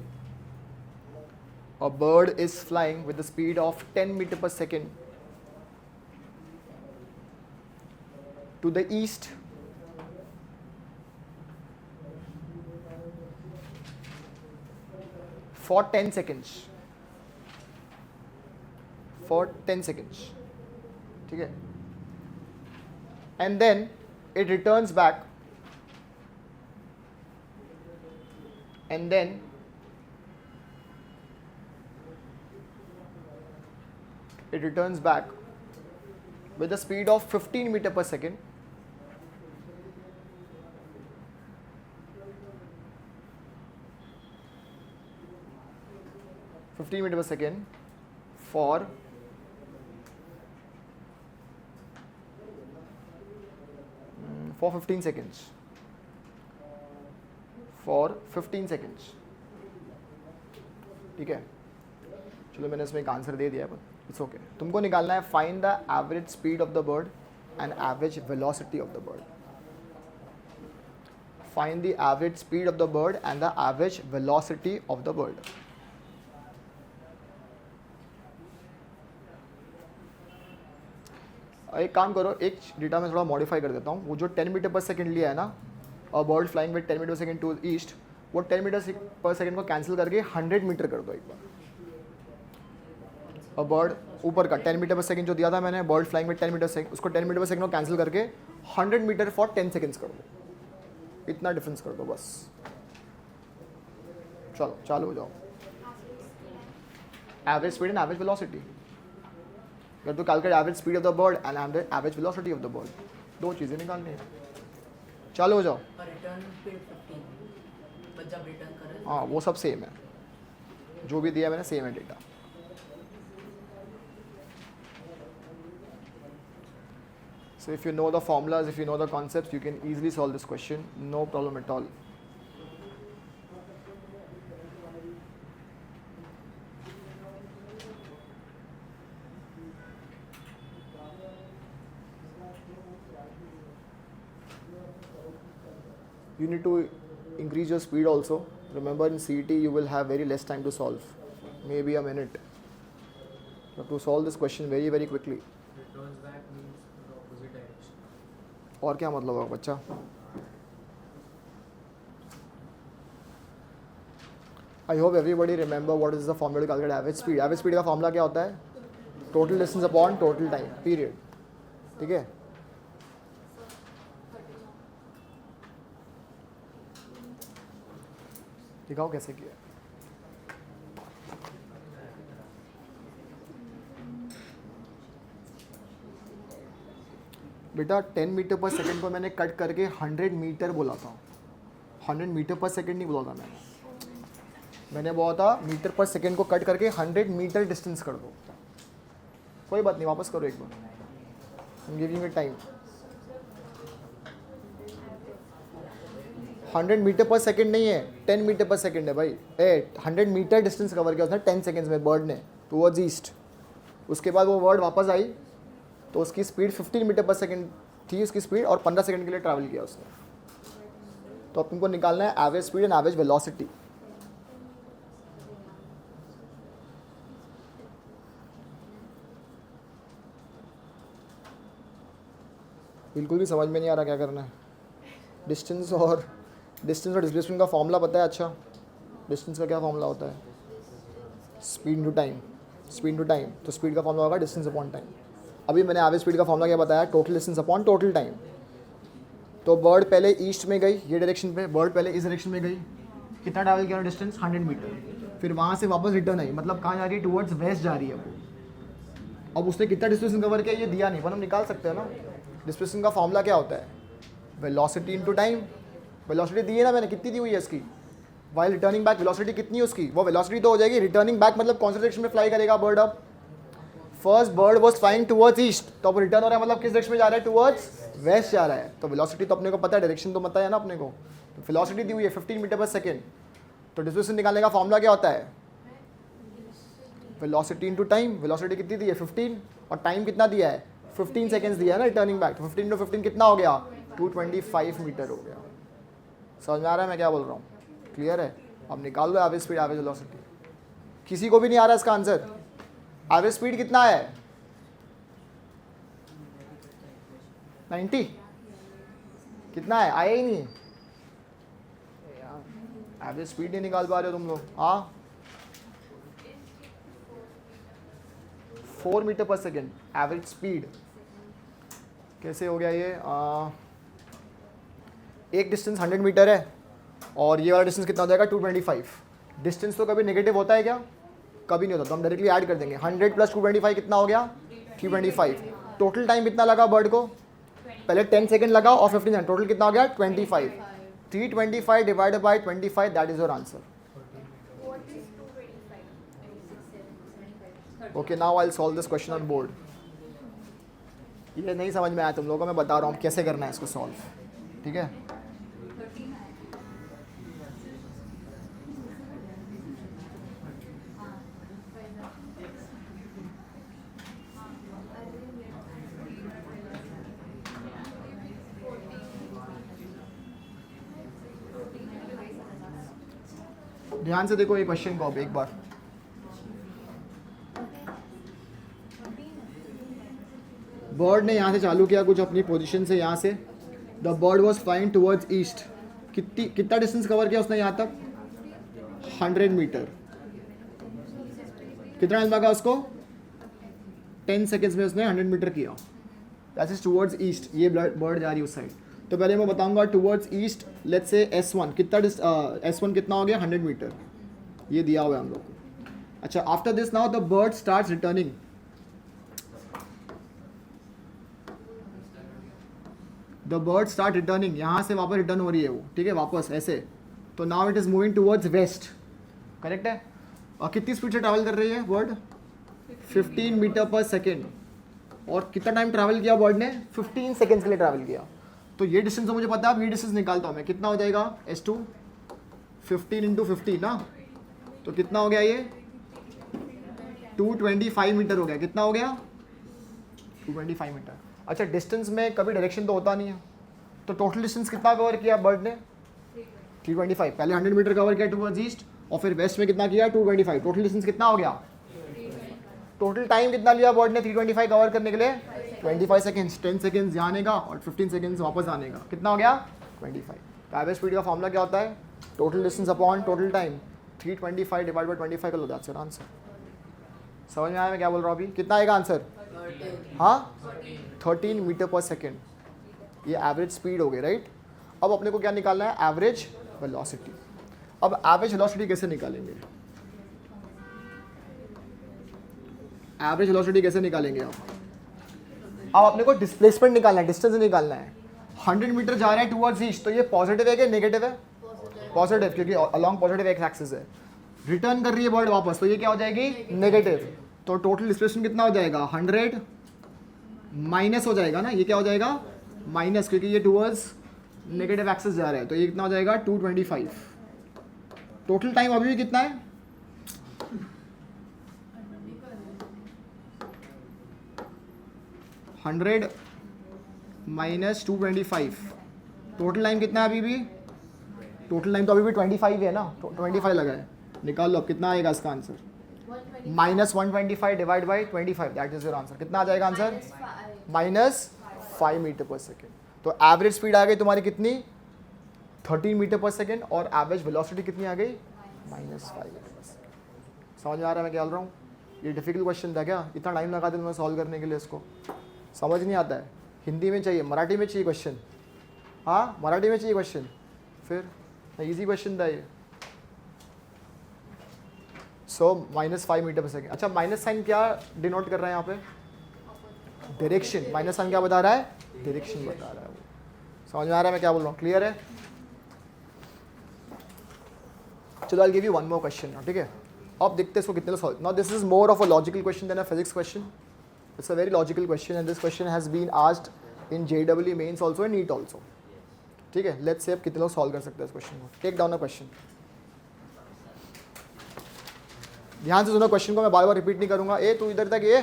A bird is flying with the speed of 10 meter per second to the east for 10 seconds. For 10 seconds. ठीक है, and then it returns back, and then it returns back with a speed of 15 meter per second. meter per second for 15 seconds. For 15 seconds. ठीक है, चलो मैंने इसमें एक आंसर दे दिया, बट इट्स ओके. तुमको निकालना है find the average speed of the bird and average velocity of the bird. Find the average speed of the bird and the average velocity of the bird. एक काम करो, एक डेटा में थोड़ा मॉडिफाई कर देता हूँ. वो जो 10 मीटर पर सेकंड लिया है ना, और bird flying with 10 metre per second to east, वो 10 मीटर पर सेकंड को कैंसिल करके 100 मीटर कर दो एक बार. और बर्ड ऊपर का 10 मीटर पर सेकंड जो दिया था मैंने, bird flying with 10 metre second, उसको 10 मीटर पर सेकंड को कैंसिल करके 100 मीटर फॉर 10 सेकंड्स कर दो. इतना डिफरेंस कर दो बस. चलो चालू हो जाओ. Average speed and average velocity. You have to calculate average speed of the bird and average velocity of the bird. दो चीज़ें निकालनी है. चालू हो जाओ. रिटर्न स्पीड 15, बट जब रिटर्न करें हाँ, वो सब सेम है, जो भी दिया मैंने सेम है data. So if you know the formulas, if you know the concepts, you can easily solve this question, no problem at all. You need to increase your speed also. Remember in CET you will have very less time to solve, maybe a minute. You have to solve this question very very quickly. Returns back means the opposite direction. और क्या मतलब होगा बच्चा? I hope everybody remember what is the formula to calculate average speed. Average speed का formula क्या होता है? Total distance upon total time. Period. ठीक है? दिखाओ कैसे किया. बेटा 10 मीटर पर सेकंड को मैंने कट करके 100 मीटर बोला था. 100 मीटर पर सेकंड नहीं बोला था मैंने बोला था मीटर पर सेकंड को कट करके 100 मीटर डिस्टेंस कर दो. कोई बात नहीं, वापस करो एक बार. I am giving you time. 100 metre per second नहीं है, 10 मीटर पर सेकंड है भाई. 100 मीटर डिस्टेंस कवर किया उसने 10 सेकंड्स में बर्ड ने टुवर्ड्स ईस्ट. उसके बाद वो बर्ड वापस आई तो उसकी स्पीड 15 मीटर पर सेकंड थी उसकी स्पीड, और 15 सेकंड के लिए ट्रैवल किया उसने. तो अब तुमको निकालना है average speed and average velocity. बिल्कुल भी समझ में नहीं आ रहा क्या करना है. डिस्टेंस और डिस्प्लेसमेंट का फॉर्मूला पता है? अच्छा, डिस्टेंस का क्या फॉर्मूला होता है? Speed to time. Speed to time, तो स्पीड का फॉर्मूला होगा डिस्टेंस अपॉन टाइम. अभी मैंने एवरेज स्पीड का फॉर्मूला क्या बताया? Total distance upon total time. तो बर्ड पहले ईस्ट में गई, ये डायरेक्शन पे. बर्ड पहले इस डायरेक्शन में गई, कितना ट्रैवल किया डिस्टेंस? 100 मीटर. फिर वहाँ से वापस रिटर्न आई, मतलब कहाँ जा रही है? टुवर्ड्स वेस्ट जा रही है वो. अब उसने कितना डिस्टेंस कवर किया ये दिया नहीं, पर हम निकाल सकते हैं ना. डिस्प्लेसमेंट का फॉर्मूला क्या होता है? Velocity into time. वेलोसिटी दी है ना मैंने, कितनी दी हुई है इसकी? वाइल रिटर्निंग बैक वेलोसिटी कितनी है उसकी? वो वेलोसिटी तो हो जाएगी. रिटर्निंग बैक मतलब कौन से डायरेक्शन में फ्लाई करेगा बर्ड? अब first bird was flying towards east, तो अब रिटर्न हो रहा है मतलब किस डायरेक्शन में जा रहा है? टुवर्ड्स वेस्ट जा रहा है. तो वेलोसिटी तो अपने को पता है, डायरेक्शन तो पता है ना अपने को. तो वेलोसिटी दी हुई है 15 मीटर पर सेकेंड. तो डिस्प्लेसमेंट निकालने का फॉर्मूला क्या होता है? Velocity into time. वेलोसिटी कितनी दी है? 15, और टाइम कितना दिया है? 15 सेकेंड्स दिया है ना रिटर्निंग बैक. तो 15 इंटू 15 कितना हो गया? 225 मीटर हो गया. समझ में आ रहा है मैं क्या बोल रहा हूँ? क्लियर है? अब निकाल दो एवरेज स्पीड एवरेज वेलोसिटी. किसी को भी नहीं आ रहा इसका आंसर? एवरेज स्पीड कितना है? 90. कितना है? आया ही नहीं. एवरेज स्पीड नहीं निकाल पा रहे हो तुम लोग. हाँ, 4 metre per second average speed. कैसे हो गया ये? एक डिस्टेंस 100 मीटर है और ये वाला डिस्टेंस कितना हो जाएगा? 225. डिस्टेंस तो कभी नेगेटिव होता है क्या? कभी नहीं होता. तो हम डायरेक्टली ऐड कर देंगे. 100 प्लस 225 कितना हो गया? 325. टोटल टाइम कितना लगा बर्ड को? पहले 10 सेकंड लगा और 15 सेकंड. टोटल कितना हो गया? 25. 325 divided by 25, that is your answer. What is 225? Okay, now I will solve this question on board. ये नहीं समझ में आया तुम लोगों को, मैं बता रहा हूँ कैसे करना है इसको सॉल्व. ठीक है? ध्यान से देखो ये क्वेश्चन को अब एक बार. बर्ड ने यहाँ से चालू किया कुछ अपनी पोजीशन से. यहाँ से the bird was flying towards east. कितना डिस्टेंस कवर किया उसने यहाँ तक? 100 मीटर. कितना टाइम लगा उसको? 10 सेकेंड्स में उसने 100 मीटर किया. That is towards east. ये बर्ड जा रही है उस साइड. तो पहले मैं बताऊंगा towards east. Let's say S1 कितना S1 कितना हो गया? 100 मीटर. ये दिया हुआ है हम लोग को. अच्छा, after this now the bird starts returning. The bird start returning. यहाँ से वापस रिटर्न हो रही है वो. ठीक है, वापस ऐसे. तो now it is moving towards waste. Correct है? और कितनी स्पीड से ट्रैवल कर रही है बर्ड? 15 metre per second. और कितना टाइम ट्रैवल किया बर्ड ने? 15 सेकेंड्स के लिए ट्रैवल किया. तो ये डिस्टेंस तो मुझे पता है. अब ये डिस्टेंस निकालता हूँ मैं. कितना हो जाएगा? S2 15 इंटू 50 ना. तो कितना हो गया ये? 225 मीटर हो गया. कितना हो गया? 225 मीटर. अच्छा, डिस्टेंस में कभी डायरेक्शन तो होता नहीं है. तो टोटल डिस्टेंस कितना कवर किया बर्ड ने? 325, पहले 100 मीटर कवर किया टूवर्ड्स ईस्ट और फिर वेस्ट में कितना किया 225, टोटल डिस्टेंस कितना हो गया, टोटल टाइम कितना लिया बॉडी ने 325 कवर करने के लिए 25 सेकेंड्स, 10 सेकेंड्स जाने का और 15 सेकेंड्स वापस आने का, कितना हो गया 25। तो एवरेज स्पीड का फॉर्मूला क्या होता है, total distance upon total time, 325 divide by 25 कर लो, दैट्स योर आंसर। समझ में आया मैं क्या बोल रहा हूँ अभी, कितना आएगा आंसर, 13 हाँ 13 मीटर पर सेकेंड, ये एवरेज स्पीड हो गई राइट। अब अपने को क्या निकालना है, एवरेज वेलोसिटी। अब एवरेज वेलोसिटी कैसे निकालेंगे, एवरेज वेलोसिटी कैसे निकालेंगे आप, अब अपने को डिस्प्लेसमेंट निकालना है, डिस्टेंस निकालना है। 100 मीटर जा रहा है टुवर्ड्स ईस्ट, तो ये पॉजिटिव है कि नेगेटिव है, पॉजिटिव, क्योंकि अलॉन्ग पॉजिटिव एक्स एक्सिस है। रिटर्न कर रही है बॉडी वापस, तो ये क्या हो जाएगी नेगेटिव, तो टोटल डिस्प्लेसमेंट कितना हो जाएगा 100 माइनस हो जाएगा ना, ये क्या हो जाएगा माइनस, क्योंकि ये टुवर्ड्स नेगेटिव एक्सिस जा रहा है, तो ये कितना हो जाएगा 225। टोटल टाइम अभी भी कितना है, हंड्रेड माइनस 225, टोटल टाइम कितना है अभी भी, टोटल टाइम तो अभी भी 25 है ना, 25 लगा है, निकाल लो अब कितना आएगा इसका answer, minus 125 divide by 25, that is your answer. कितना आ जाएगा answer, minus 5 metre per second. तो एवरेज स्पीड आ गई तुम्हारी कितनी 13 मीटर पर सेकेंड और एवरेज वेलोसिटी कितनी आ गई -5 मीटर पर सेकेंड। समझ में आ रहा है मैं क्या बोल रहा हूँ, ये डिफिकल्ट क्वेश्चन था क्या, इतना टाइम लगा दिया मैं सॉल्व करने के लिए, इसको समझ नहीं आता है, हिंदी में चाहिए, मराठी में चाहिए क्वेश्चन, हाँ मराठी में चाहिए क्वेश्चन, फिर इजी क्वेश्चन था ये। सो -5 मीटर पर सेकेंड। अच्छा माइनस साइन क्या डिनोट कर रहा है यहाँ पे, डायरेक्शन, माइनस साइन क्या बता रहा है, डायरेक्शन बता रहा है वो। समझ में आ रहा है मैं क्या बोल रहा हूँ, क्लियर है। चलो I give you one more question, ठीक है, अब देखते हैं इसको कितने solve. Now this is more of a logical question than a physics question, it's a very logical question and this question has been asked in JEE mains also and NEET also, ठीक है। लेट्स से अब कितने लोग सॉल्व कर सकते हैं इस क्वेश्चन को। टेक डाउन अ क्वेश्चन, ध्यान से सुनो क्वेश्चन को, मैं बार बार रिपीट नहीं करूंगा। ए तू इधर तक, ये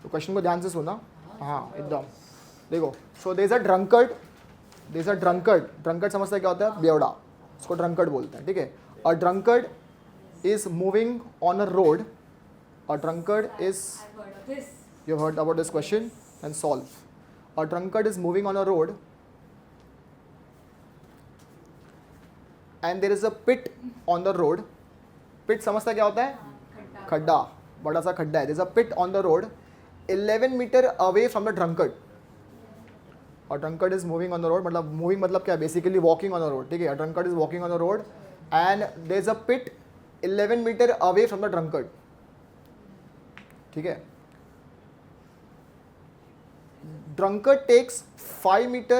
तो क्वेश्चन को ध्यान से सुना, हाँ एकदम देखो। So there is a drunkard, there is a drunkard, drunkard समझते हैं क्या होता है, बेवड़ा, उसको ड्रंकर्ड बोलते हैं, ठीक है। A drunkard is moving on a road, a drunkard is, you have heard about this question and solve. A drunkard is moving on a road and there is a pit on the road. Pit समझता क्या होता है, खड्डा, बड़ा सा खड्डा है। There is a pit on the road 11 meter away from the drunkard. A drunkard is moving on the road, मतलब moving मतलब क्या, basically walking on the road, ठीक है। A drunkard is walking on the road and there is a pit 11 meter away from the drunkard, ठीक है। drunkard takes 5 meter,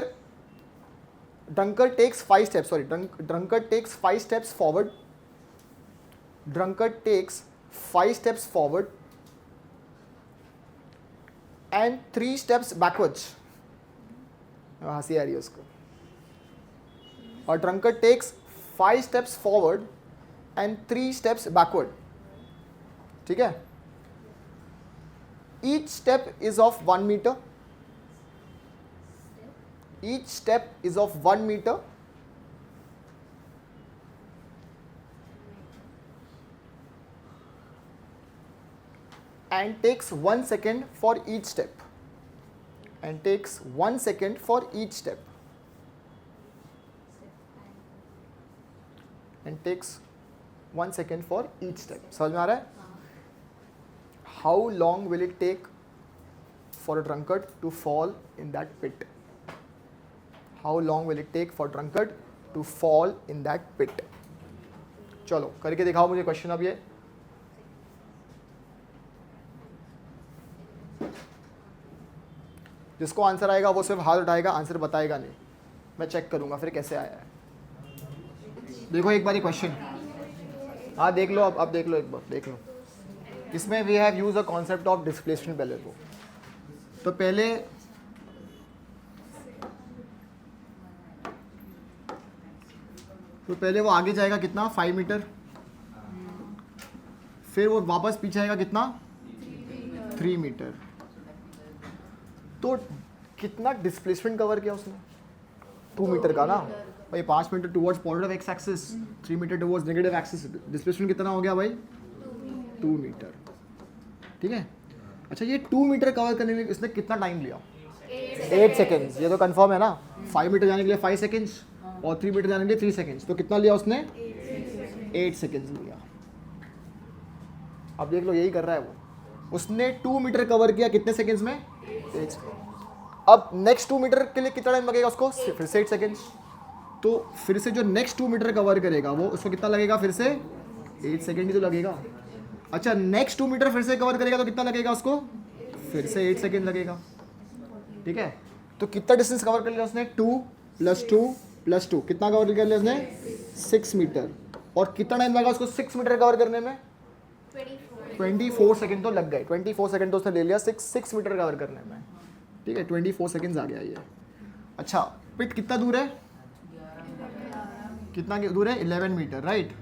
drunkard takes 5 steps, sorry, drunkard takes 5 steps forward, drunkard takes 5 steps forward and 3 steps backwards. हंसी आ रही है उसको। A drunkard takes 5 steps forward and 3 steps backward, ठीक है। Each step is of 1 meter. Each step is of 1 meter and takes 1 second for each step, and takes 1 second for each step, and takes 1 second for each step. समझ में आ रहा है। How long will it take for a drunkard to fall in that pit? How long will it take for drunkard to fall in that pit? चलो करके दिखाओ मुझे क्वेश्चन अब ये। जिसको आंसर आएगा वो सिर्फ हाथ उठाएगा, आंसर बताएगा नहीं, मैं चेक करूंगा फिर कैसे आया है। देखो एक बार ये क्वेश्चन, हाँ देख लो, अब देख लो, एक बार देख लो। इसमें we have use a concept of displacement. पहले तो पहले वो आगे जाएगा कितना 5 मीटर, फिर वो वापस पीछे आएगा कितना 3 मीटर। तो कितना डिस्प्लेसमेंट कवर किया उसने 2 मीटर का ना, भाई 5 metre towards positive x axis, 3 metre towards negative axis, displacement कितना हो गया भाई 2 मीटर, ठीक है। अच्छा ये 2 मीटर कवर करने के लिए इसने कितना टाइम लिया? 8 सेकेंड्स, ये तो कंफर्म है ना। 5 मीटर जाने के लिए 5 सेकेंड्स और 3 मीटर जाने के लिए 3 सेकेंड्स, तो कितना लिया उसने? 8 सेकेंड्स लिया। अब देख लो यही कर रहा है वो, उसने 2 मीटर कवर किया कितने सेकेंड्स में? 8 सेकेंड्स। अब नेक्स्ट 2 मीटर के लिए कितना टाइम लगेगा उसको? फिर से 8 सेकेंड्स। तो फिर से जो नेक्स्ट 2 मीटर कवर करेगा वो उसको कितना लगेगा? फिर से 8 सेकेंड ही तो लगेगा। अच्छा नेक्स्ट 2 मीटर फिर से कवर करेगा तो कितना लगेगा उसको? फिर से 8 सेकेंड लगेगा, ठीक है। तो कितना डिस्टेंस कवर कर लिया उसने? 2 + 2 + 2 कितना कवर कर लिया उसने? 6 मीटर। और कितना टाइम लगा उसको 6 मीटर कवर करने में? 24 सेकेंड तो लग गए। 24 सेकेंड तो उसने ले लिया 6 मीटर कवर करने में, ठीक है। 24 सेकेंड्स आ गया ये। अच्छा पिट कितना दूर है? कितना दूर है? 11 मीटर, राइट।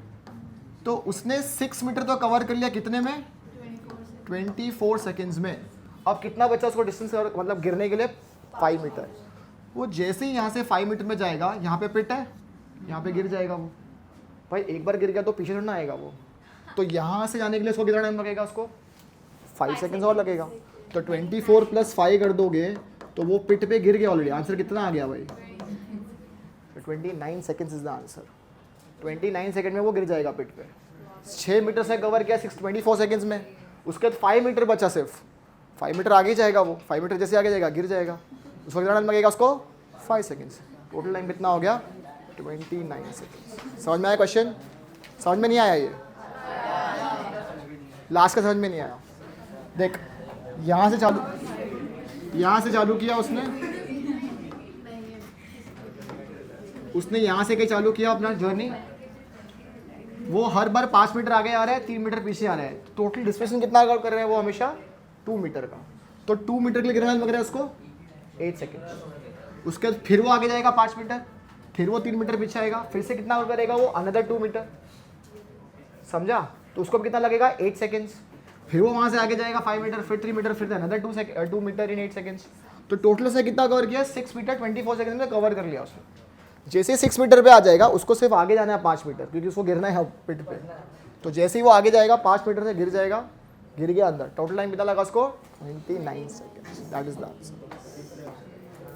तो उसने 6 मीटर तो कवर कर लिया कितने में? 24 सेकेंड्स में। अब कितना बचा उसको डिस्टेंस मतलब गिरने के लिए? 5 मीटर। वो जैसे ही यहाँ से 5 मीटर में जाएगा, यहाँ पे पिट है, यहाँ पे गिर जाएगा वो। भाई एक बार गिर गया तो पीछे थोड़ा आएगा वो, तो यहाँ से जाने के लिए उसको कितना टाइम लगेगा? उसको 5 सेकेंड्स और लगेगा। तो 24 + 5 कर दोगे तो वो पिट पे गिर गया ऑलरेडी। आंसर कितना आ गया भाई? 29 seconds is the answer. 29 second में वो गिर जाएगा पिट पे। 6 मीटर से कवर किया 24 सेकेंड्स में, उसके बाद 5 मीटर बचा सिर्फ। 5 मीटर आगे जाएगा वो, 5 मीटर जैसे आगे जाएगा गिर जाएगा, उसको कितना टाइम लगेगा? उसको 5 सेकेंड्स। टोटल टाइम कितना हो गया? 29 सेकेंड्स। समझ में आया क्वेश्चन? समझ में नहीं आया? ये लास्ट का समझ में नहीं आया। देख यहाँ से चालू किया उसने यहाँ से कहीं चालू किया अपना जर्नी। वो हर बार 5 मीटर आगे आ रहा है, 3 मीटर पीछे आ रहा है। टोटल डिस्प्लेसमेंट कितना कर रहे हैं वो? हमेशा 2 मीटर का। तो 2 मीटर के लिए कितना लग रहा है उसको? 8 सेकेंड। उसके बाद फिर वो आगे जाएगा 5 मीटर, फिर वो 3 मीटर पीछे आएगा, फिर से कितना करेगा वो? Another 2 metre. समझा? तो उसको कितना लगेगा? 8 सेकेंड्स। फिर वो वहाँ से आगे जाएगा 5 मीटर, फिर 3 मीटर, फिर अनदर 2 मीटर इन 8 सेकेंड्स। तो टोटल से कितना कवर किया? 6 मीटर 24 सेकेंड में कवर कर लिया उसने। जैसे ही 6 मीटर पे आ जाएगा उसको सिर्फ आगे जाना है 5 मीटर, क्योंकि उसको गिरना है पिट पे। तो जैसे ही वो आगे जाएगा 5 मीटर से गिर जाएगा, गिर गया अंदर। टोटल टाइम कितना लगा उसको? 29 seconds. That is the answer.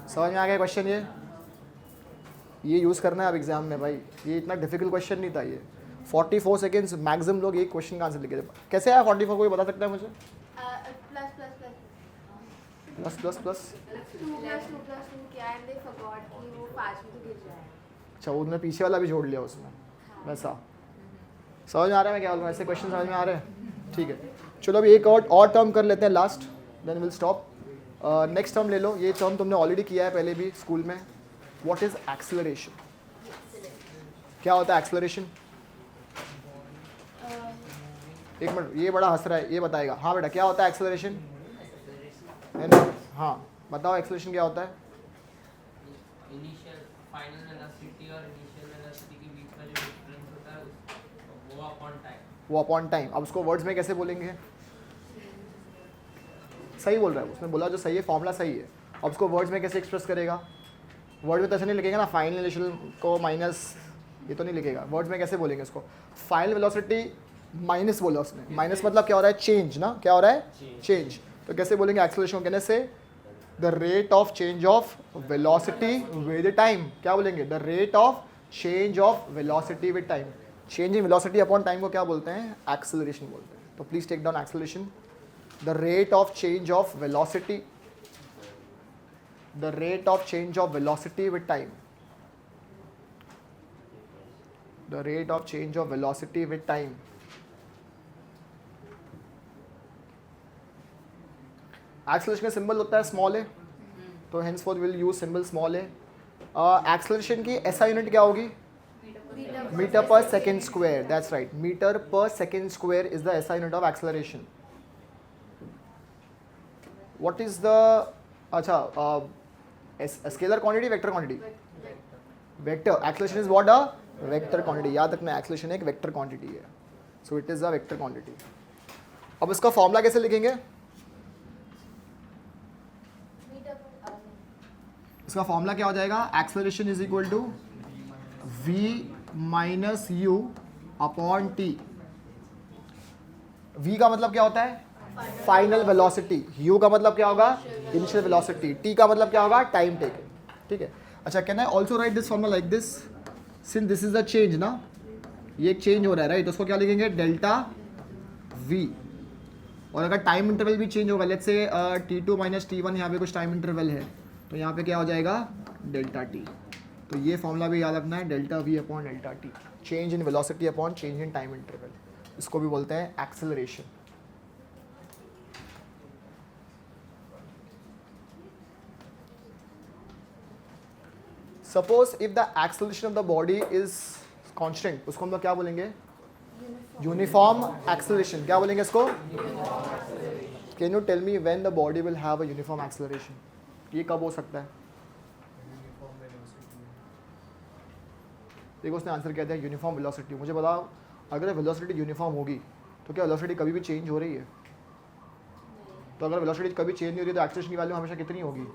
समझ में आ गया क्वेश्चन? ये यूज़ करना है अब एग्जाम में भाई। ये इतना डिफिकल्ट क्वेश्चन नहीं था ये। 44 सेकेंड्स मैक्सिमम लोग एक क्वेश्चन का आंसर लिखे थे। कैसे आया 44? कोई बता सकता है मुझे? प्लस 2 + 2 क्या है? they forgot कि वो 5 में तो गिर जाएगा। अच्छा उन्होंने पीछे वाला भी जोड़ लिया उसमें, वैसा। समझ में आ रहा है मैं क्या बोल रहा हूँ? ऐसे क्वेश्चन समझ में आ रहे हैं? ठीक है चलो अभी एक और टर्म कर लेते हैं last, then will stop. Next term ले लो। ये टर्म तुमने ऑलरेडी किया है पहले भी स्कूल में। What is acceleration? क्या होता है एक्सेलरेशन? एक मिनट, ये बड़ा हंस रहा है, ये बताएगा। हाँ बेटा क्या होता है एक्सेलरेशन? है ना? हाँ बताओ एक्सेलरेशन क्या होता है? इनिशियल फाइनल वेलोसिटी और इनिशियल वेलोसिटी के बीच का जो डिफरेंस होता है वो अपॉन टाइम। वो अपॉन टाइम। अब उसको वर्ड्स में कैसे बोलेंगे? सही बोल रहा है, उसने बोला जो सही है, फॉर्मूला सही है। अब उसको वर्ड्स में कैसे एक्सप्रेस करेगा? वर्ड में तो ऐसे नहीं लिखेगा ना, फाइनल इनिशियल को माइनस, ये तो नहीं लिखेगा। वर्ड्स में कैसे बोलेंगे उसको? फाइनल वेलोसिटी माइनस बोला उसने। माइनस मतलब क्या हो रहा है? चेंज ना। क्या हो रहा है? चेंज। तो कैसे बोलेंगे एक्सेलरेशन? कहने से the rate of change of velocity with time. क्या बोलेंगे? The rate of change of velocity with time. Change in velocity upon time को क्या बोलते हैं? एक्सेलरेशन बोलते हैं। तो please take down acceleration. The rate of change of velocity, the rate of change of velocity with time, the rate of change of velocity with time. Acceleration का सिंबल होता है स्मॉल ए, तो henceforth we'll use symbol small a. Acceleration की SI यूनिट क्या होगी? Metre per second square. That's right, metre per second square is the SI unit of acceleration. What is the अच्छा scalar quantity, vector quantity? Vector. Acceleration is what? A vector quantity. याद रखना एक्सेलरेशन एक वेक्टर क्वांटिटी है, so it is a vector quantity. अब इसका फॉर्मूला कैसे लिखेंगे? इसका फॉर्मूला क्या हो जाएगा? Acceleration is equal to v minus u upon t. v का मतलब क्या होता है? Final velocity. u का मतलब क्या होगा? Initial velocity. t का मतलब क्या होगा? Time taken. ठीक है। अच्छा, can I also right this formula like this? Since this is the change ना, ये एक चेंज हो रहा है राइट, उसको क्या लिखेंगे? Delta v। और अगर टाइम इंटरवल भी चेंज होगा, let's say t2 minus t1, यहाँ पे कुछ टाइम इंटरवल है, तो यहाँ पे क्या हो जाएगा? Delta t। तो ये फॉर्मूला भी याद रखना है, delta v upon delta t, change in velocity upon change in time interval. इसको भी बोलते हैं acceleration. Suppose if the acceleration of the body is constant, उसको हम लोग क्या बोलेंगे? Uniform acceleration. क्या बोलेंगे इसको? Can you tell me when the body will have a uniform acceleration? ये कब हो सकता है? देखो उसने आंसर किया था यूनिफॉर्म वेलोसिटी। मुझे बताओ, अगर वेलोसिटी यूनिफॉर्म होगी तो क्या वेलोसिटी कभी भी चेंज हो रही है? तो अगर वेलोसिटी कभी चेंज नहीं हो रही तो एक्सेलरेशन की वैल्यू हमेशा कितनी होगी?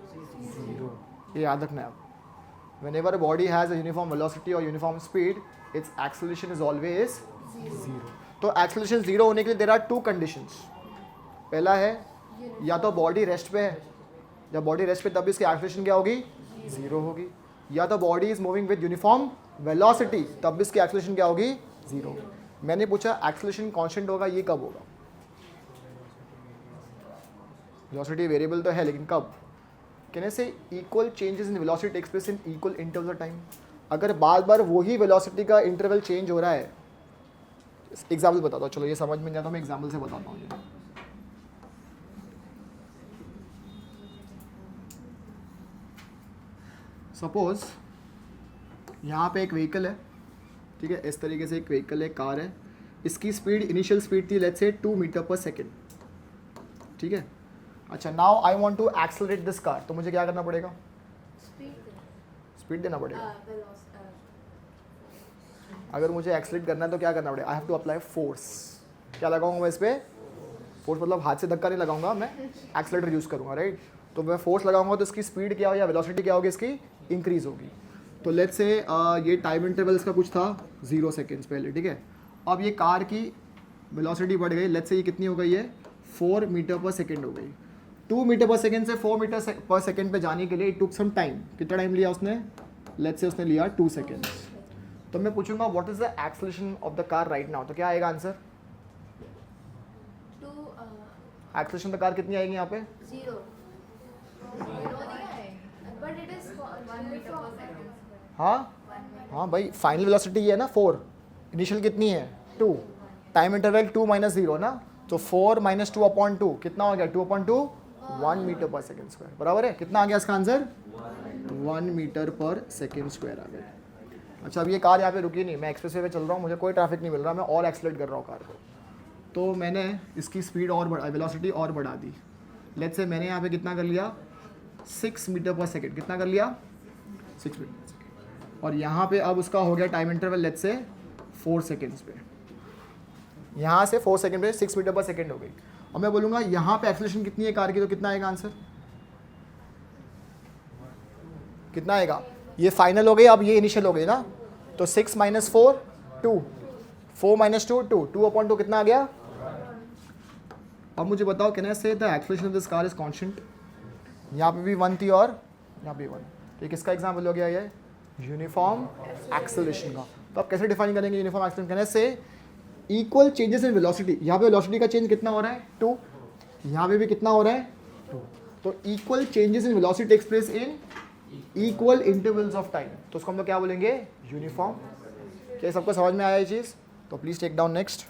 0। ये याद रखना है आप। Whenever a body has a uniform velocity or uniform speed, its acceleration is always 0. तो acceleration 0 होने के लिए there are two conditions. पहला है या तो बॉडी रेस्ट पे है, जब बॉडी रेस्ट पे तब इसकी एक्सेलरेशन क्या होगी? 0 होगी। या तो body is moving with uniform velocity, तब इसकी एक्सेलरेशन क्या होगी? 0। मैंने पूछा एक्सेलरेशन कांस्टेंट होगा, ये कब होगा? वेलोसिटी वेरिएबल तो है, लेकिन कब? Can I say equal changes in velocity takes place in equal interval of time. अगर बार बार वही वेलोसिटी का इंटरवल चेंज हो रहा है, एग्जाम्पल बताता हूँ, चलो ये समझ में नहीं आता, मैं एग्जाम्पल से बताता हूँ। ये सपोज यहाँ पे एक व्हीकल है, ठीक है, इस तरीके से एक व्हीकल है, कार है, इसकी स्पीड, इनिशियल स्पीड थी let's say 2 metre per second. ठीक है। अच्छा, now I want to accelerate this car, तो मुझे क्या करना पड़ेगा? स्पीड देना पड़ेगा। अगर मुझे एक्सेलरेट करना है तो क्या करना पड़ेगा? I have to apply force. क्या लगाऊंगा मैं इस पर? फोर्स मतलब हाथ से धक्का नहीं लगाऊंगा, मैं एक्सेलरेटर यूज़ करूंगा, राइट? तो मैं फोर्स लगाऊंगा तो इसकी स्पीड क्या हो या वेलोसिटी क्या होगी? इसकी इंक्रीज होगी। तो लेट्स से ये टाइम इंटरवल इसका कुछ था 0 सेकेंड्स पहले, ठीक है। अब ये कार की वेलोसिटी बढ़ गई, लेट्स से ये कितनी हो गई है? 4 मीटर पर सेकेंड हो गई। 2 मीटर पर सेकेंड से 4 मीटर पर सेकेंड पे जाने के लिए इट टुक सम टाइम। कितना टाइम लिया उसने? लेट्स से उसने लिया 2 सेकेंड्स। तो मैं पूछूंगा what is the acceleration of the car right now, तो क्या आएगा answer? Acceleration of the car कितनी आएगी यहाँ पे? 0. But it is 1 meter per second. हाँ भाई, फाइनल वेलोसिटी ये है ना 4, इनिशियल कितनी है? 2, टाइम इंटरवल 2 माइनस 0 ना, तो 4 माइनस 2 अपॉन 2 कितना हो गया? 2 upon 2 1 metre per second square, बराबर है। कितना आ गया इसका answer? 1 metre per second square आ गया। अच्छा, अब ये कार यहाँ पे रुकी नहीं, मैं एक्सप्रेसवे पे चल रहा हूँ, मुझे कोई ट्रैफिक नहीं मिल रहा, मैं और एक्सेलरेट कर रहा हूँ कार को, तो मैंने इसकी स्पीड और बढ़ा, वेलोसिटी और बढ़ा दी। लेट्स से मैंने यहाँ पे कितना कर लिया? 6 मीटर पर सेकेंड। कितना कर लिया? 6 मीटर पर सेकेंड। और यहाँ पे अब उसका हो गया time interval let's say 4 seconds पे, यहाँ से 4 सेकेंड पे 6 मीटर पर सेकेंड हो गई। और मैं बोलूँगा यहाँ पे एक्सेलरेशन कितनी है कार की, तो कितना आएगा आंसर? कितना आएगा? ये फाइनल हो गई, अब ये इनिशियल हो गई ना, तो 6 माइनस 4 2, 4 माइनस 2 2, 2 अपॉन 2 कितना आ गया? अब मुझे बताओ, कैन आई से the acceleration of this car is constant? यहाँ पे भी 1 थी और यहाँ पे 1, तो किसका एग्जाम्पल हो गया ये? यूनिफॉर्म एक्सेलरेशन का। तो आप कैसे डिफाइन करेंगे यूनिफॉर्म एक्सेलरेशन? कहने से इक्वल चेंजेस इन वेलोसिटी, यहाँ पे वेलोसिटी का चेंज कितना हो रहा है? 2, यहाँ पे भी कितना हो रहा है? 2। तो equal changes in velocity takes place in equal intervals of time, तो उसको हम लोग क्या बोलेंगे? यूनिफॉर्म। क्या सबको समझ में आया ये चीज़? तो please take down next.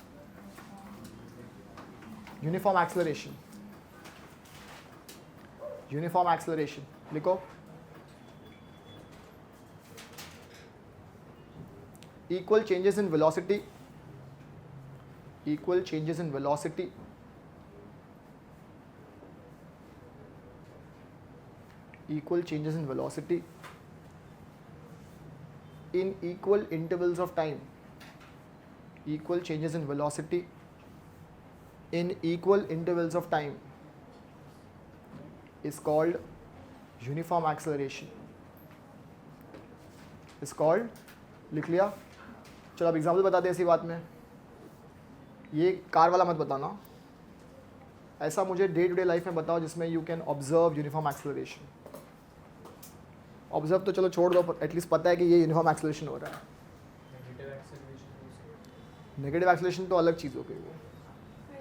Uniform acceleration, uniform acceleration लिखो। equal changes in velocity, equal changes in velocity, equal changes in velocity in equal intervals of time, equal changes in velocity in equal intervals of time is called uniform acceleration, is called लिख लिया? चलो अब एग्जाम्पल बता दे इसी बात में। ये कार वाला मत बताना, ऐसा मुझे डे टू डे लाइफ में बताओ जिसमें you can observe uniform acceleration. Observe तो चलो छोड़ दो, एटलीस्ट पता है कि ये यूनिफॉर्म एक्सेलरेशन हो रहा है। नेगेटिव एक्सेलरेशन तो अलग चीज़ हो गई वो,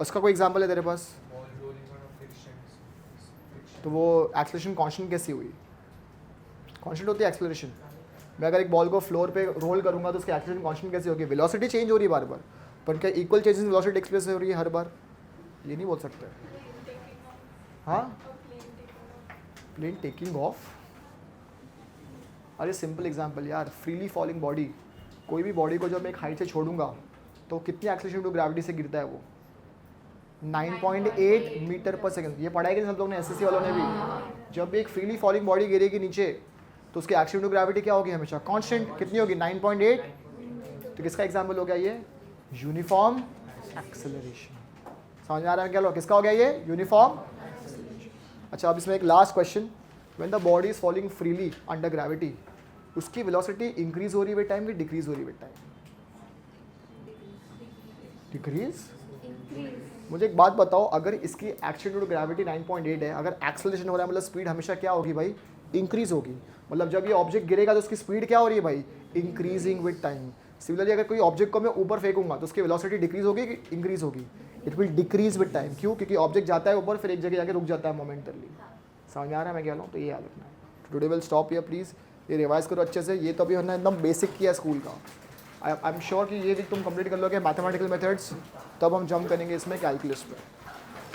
उसका कोई एग्जांपल है तेरे पास? तो वो एक्सेलरेशन कांस्टेंट कैसी हुई? कांस्टेंट होती है एक्सेलरेशन। मैं अगर एक बॉल को फ्लोर पे रोल करूंगा तो उसकी एक्सेलरेशन कांस्टेंट कैसी होगी? वेलोसिटी चेंज हो रही है बार बार, पर क्या equal changes in velocity express हो रही है हर बार? ये नहीं बोल सकते। हाँ, प्लेन टेकिंग ऑफ। अरे सिंपल एग्जांपल यार, फ्रीली फॉलिंग बॉडी, कोई भी बॉडी को जब मैं एक हाइट से छोड़ूंगा तो कितनी एक्सेलरेशन टू ग्रेविटी से गिरता है वो? 9.8 मीटर पर सेकंड। ये पढ़ा है कि सब लोग ने, एसएससी वालों ने भी। जब एक फ्रीली फॉलिंग बॉडी गिरेगी नीचे तो उसकी एक्सेलरेशन टू ग्रेविटी क्या होगी? हमेशा कांस्टेंट। कितनी होगी? 9.8। तो किसका एग्जांपल हो गया ये? Uniform acceleration. समझ में आ रहा है क्या लोग? किसका हो गया ये? Uniform acceleration. अच्छा, अब इसमें एक last question. When the body is falling freely under gravity, उसकी वेलोसिटी इंक्रीज हो रही है विद टाइम कि डिक्रीज हो रही है विद टाइम? डिक्रीज। मुझे एक बात बताओ, अगर इसकी एक्सेलरेशन टू ग्रेविटी 9.8 है, अगर एक्सेलरेशन हो रहा है मतलब स्पीड हमेशा क्या होगी भाई? इंक्रीज होगी। मतलब जब ये ऑब्जेक्ट गिरेगा तो उसकी स्पीड क्या हो रही है भाई? Increasing with time. सिमिलरली अगर कोई ऑब्जेक्ट को मैं ऊपर फेंकूंगा तो उसकी वेलोसिटी डिक्रीज होगी कि इंक्रीज होगी? It will decrease with time. क्यों? क्योंकि ऑब्जेक्ट जाता है ऊपर, फिर एक जगह जाके रुक जाता है मोमेंटली। समझ में आ रहा है मैं क्या हूँ? तो ये याद रखना है। Today will stop here please. ये रिवाइज करो अच्छे से। ये तो अभी हमने एकदम बेसिक किया स्कूल का। आई एम श्योर कि ये वीक तुम कंप्लीट कर लोगे मैथमेटिकल मेथड्स, तब हम जंप करेंगे इसमें कैलकुलस पे।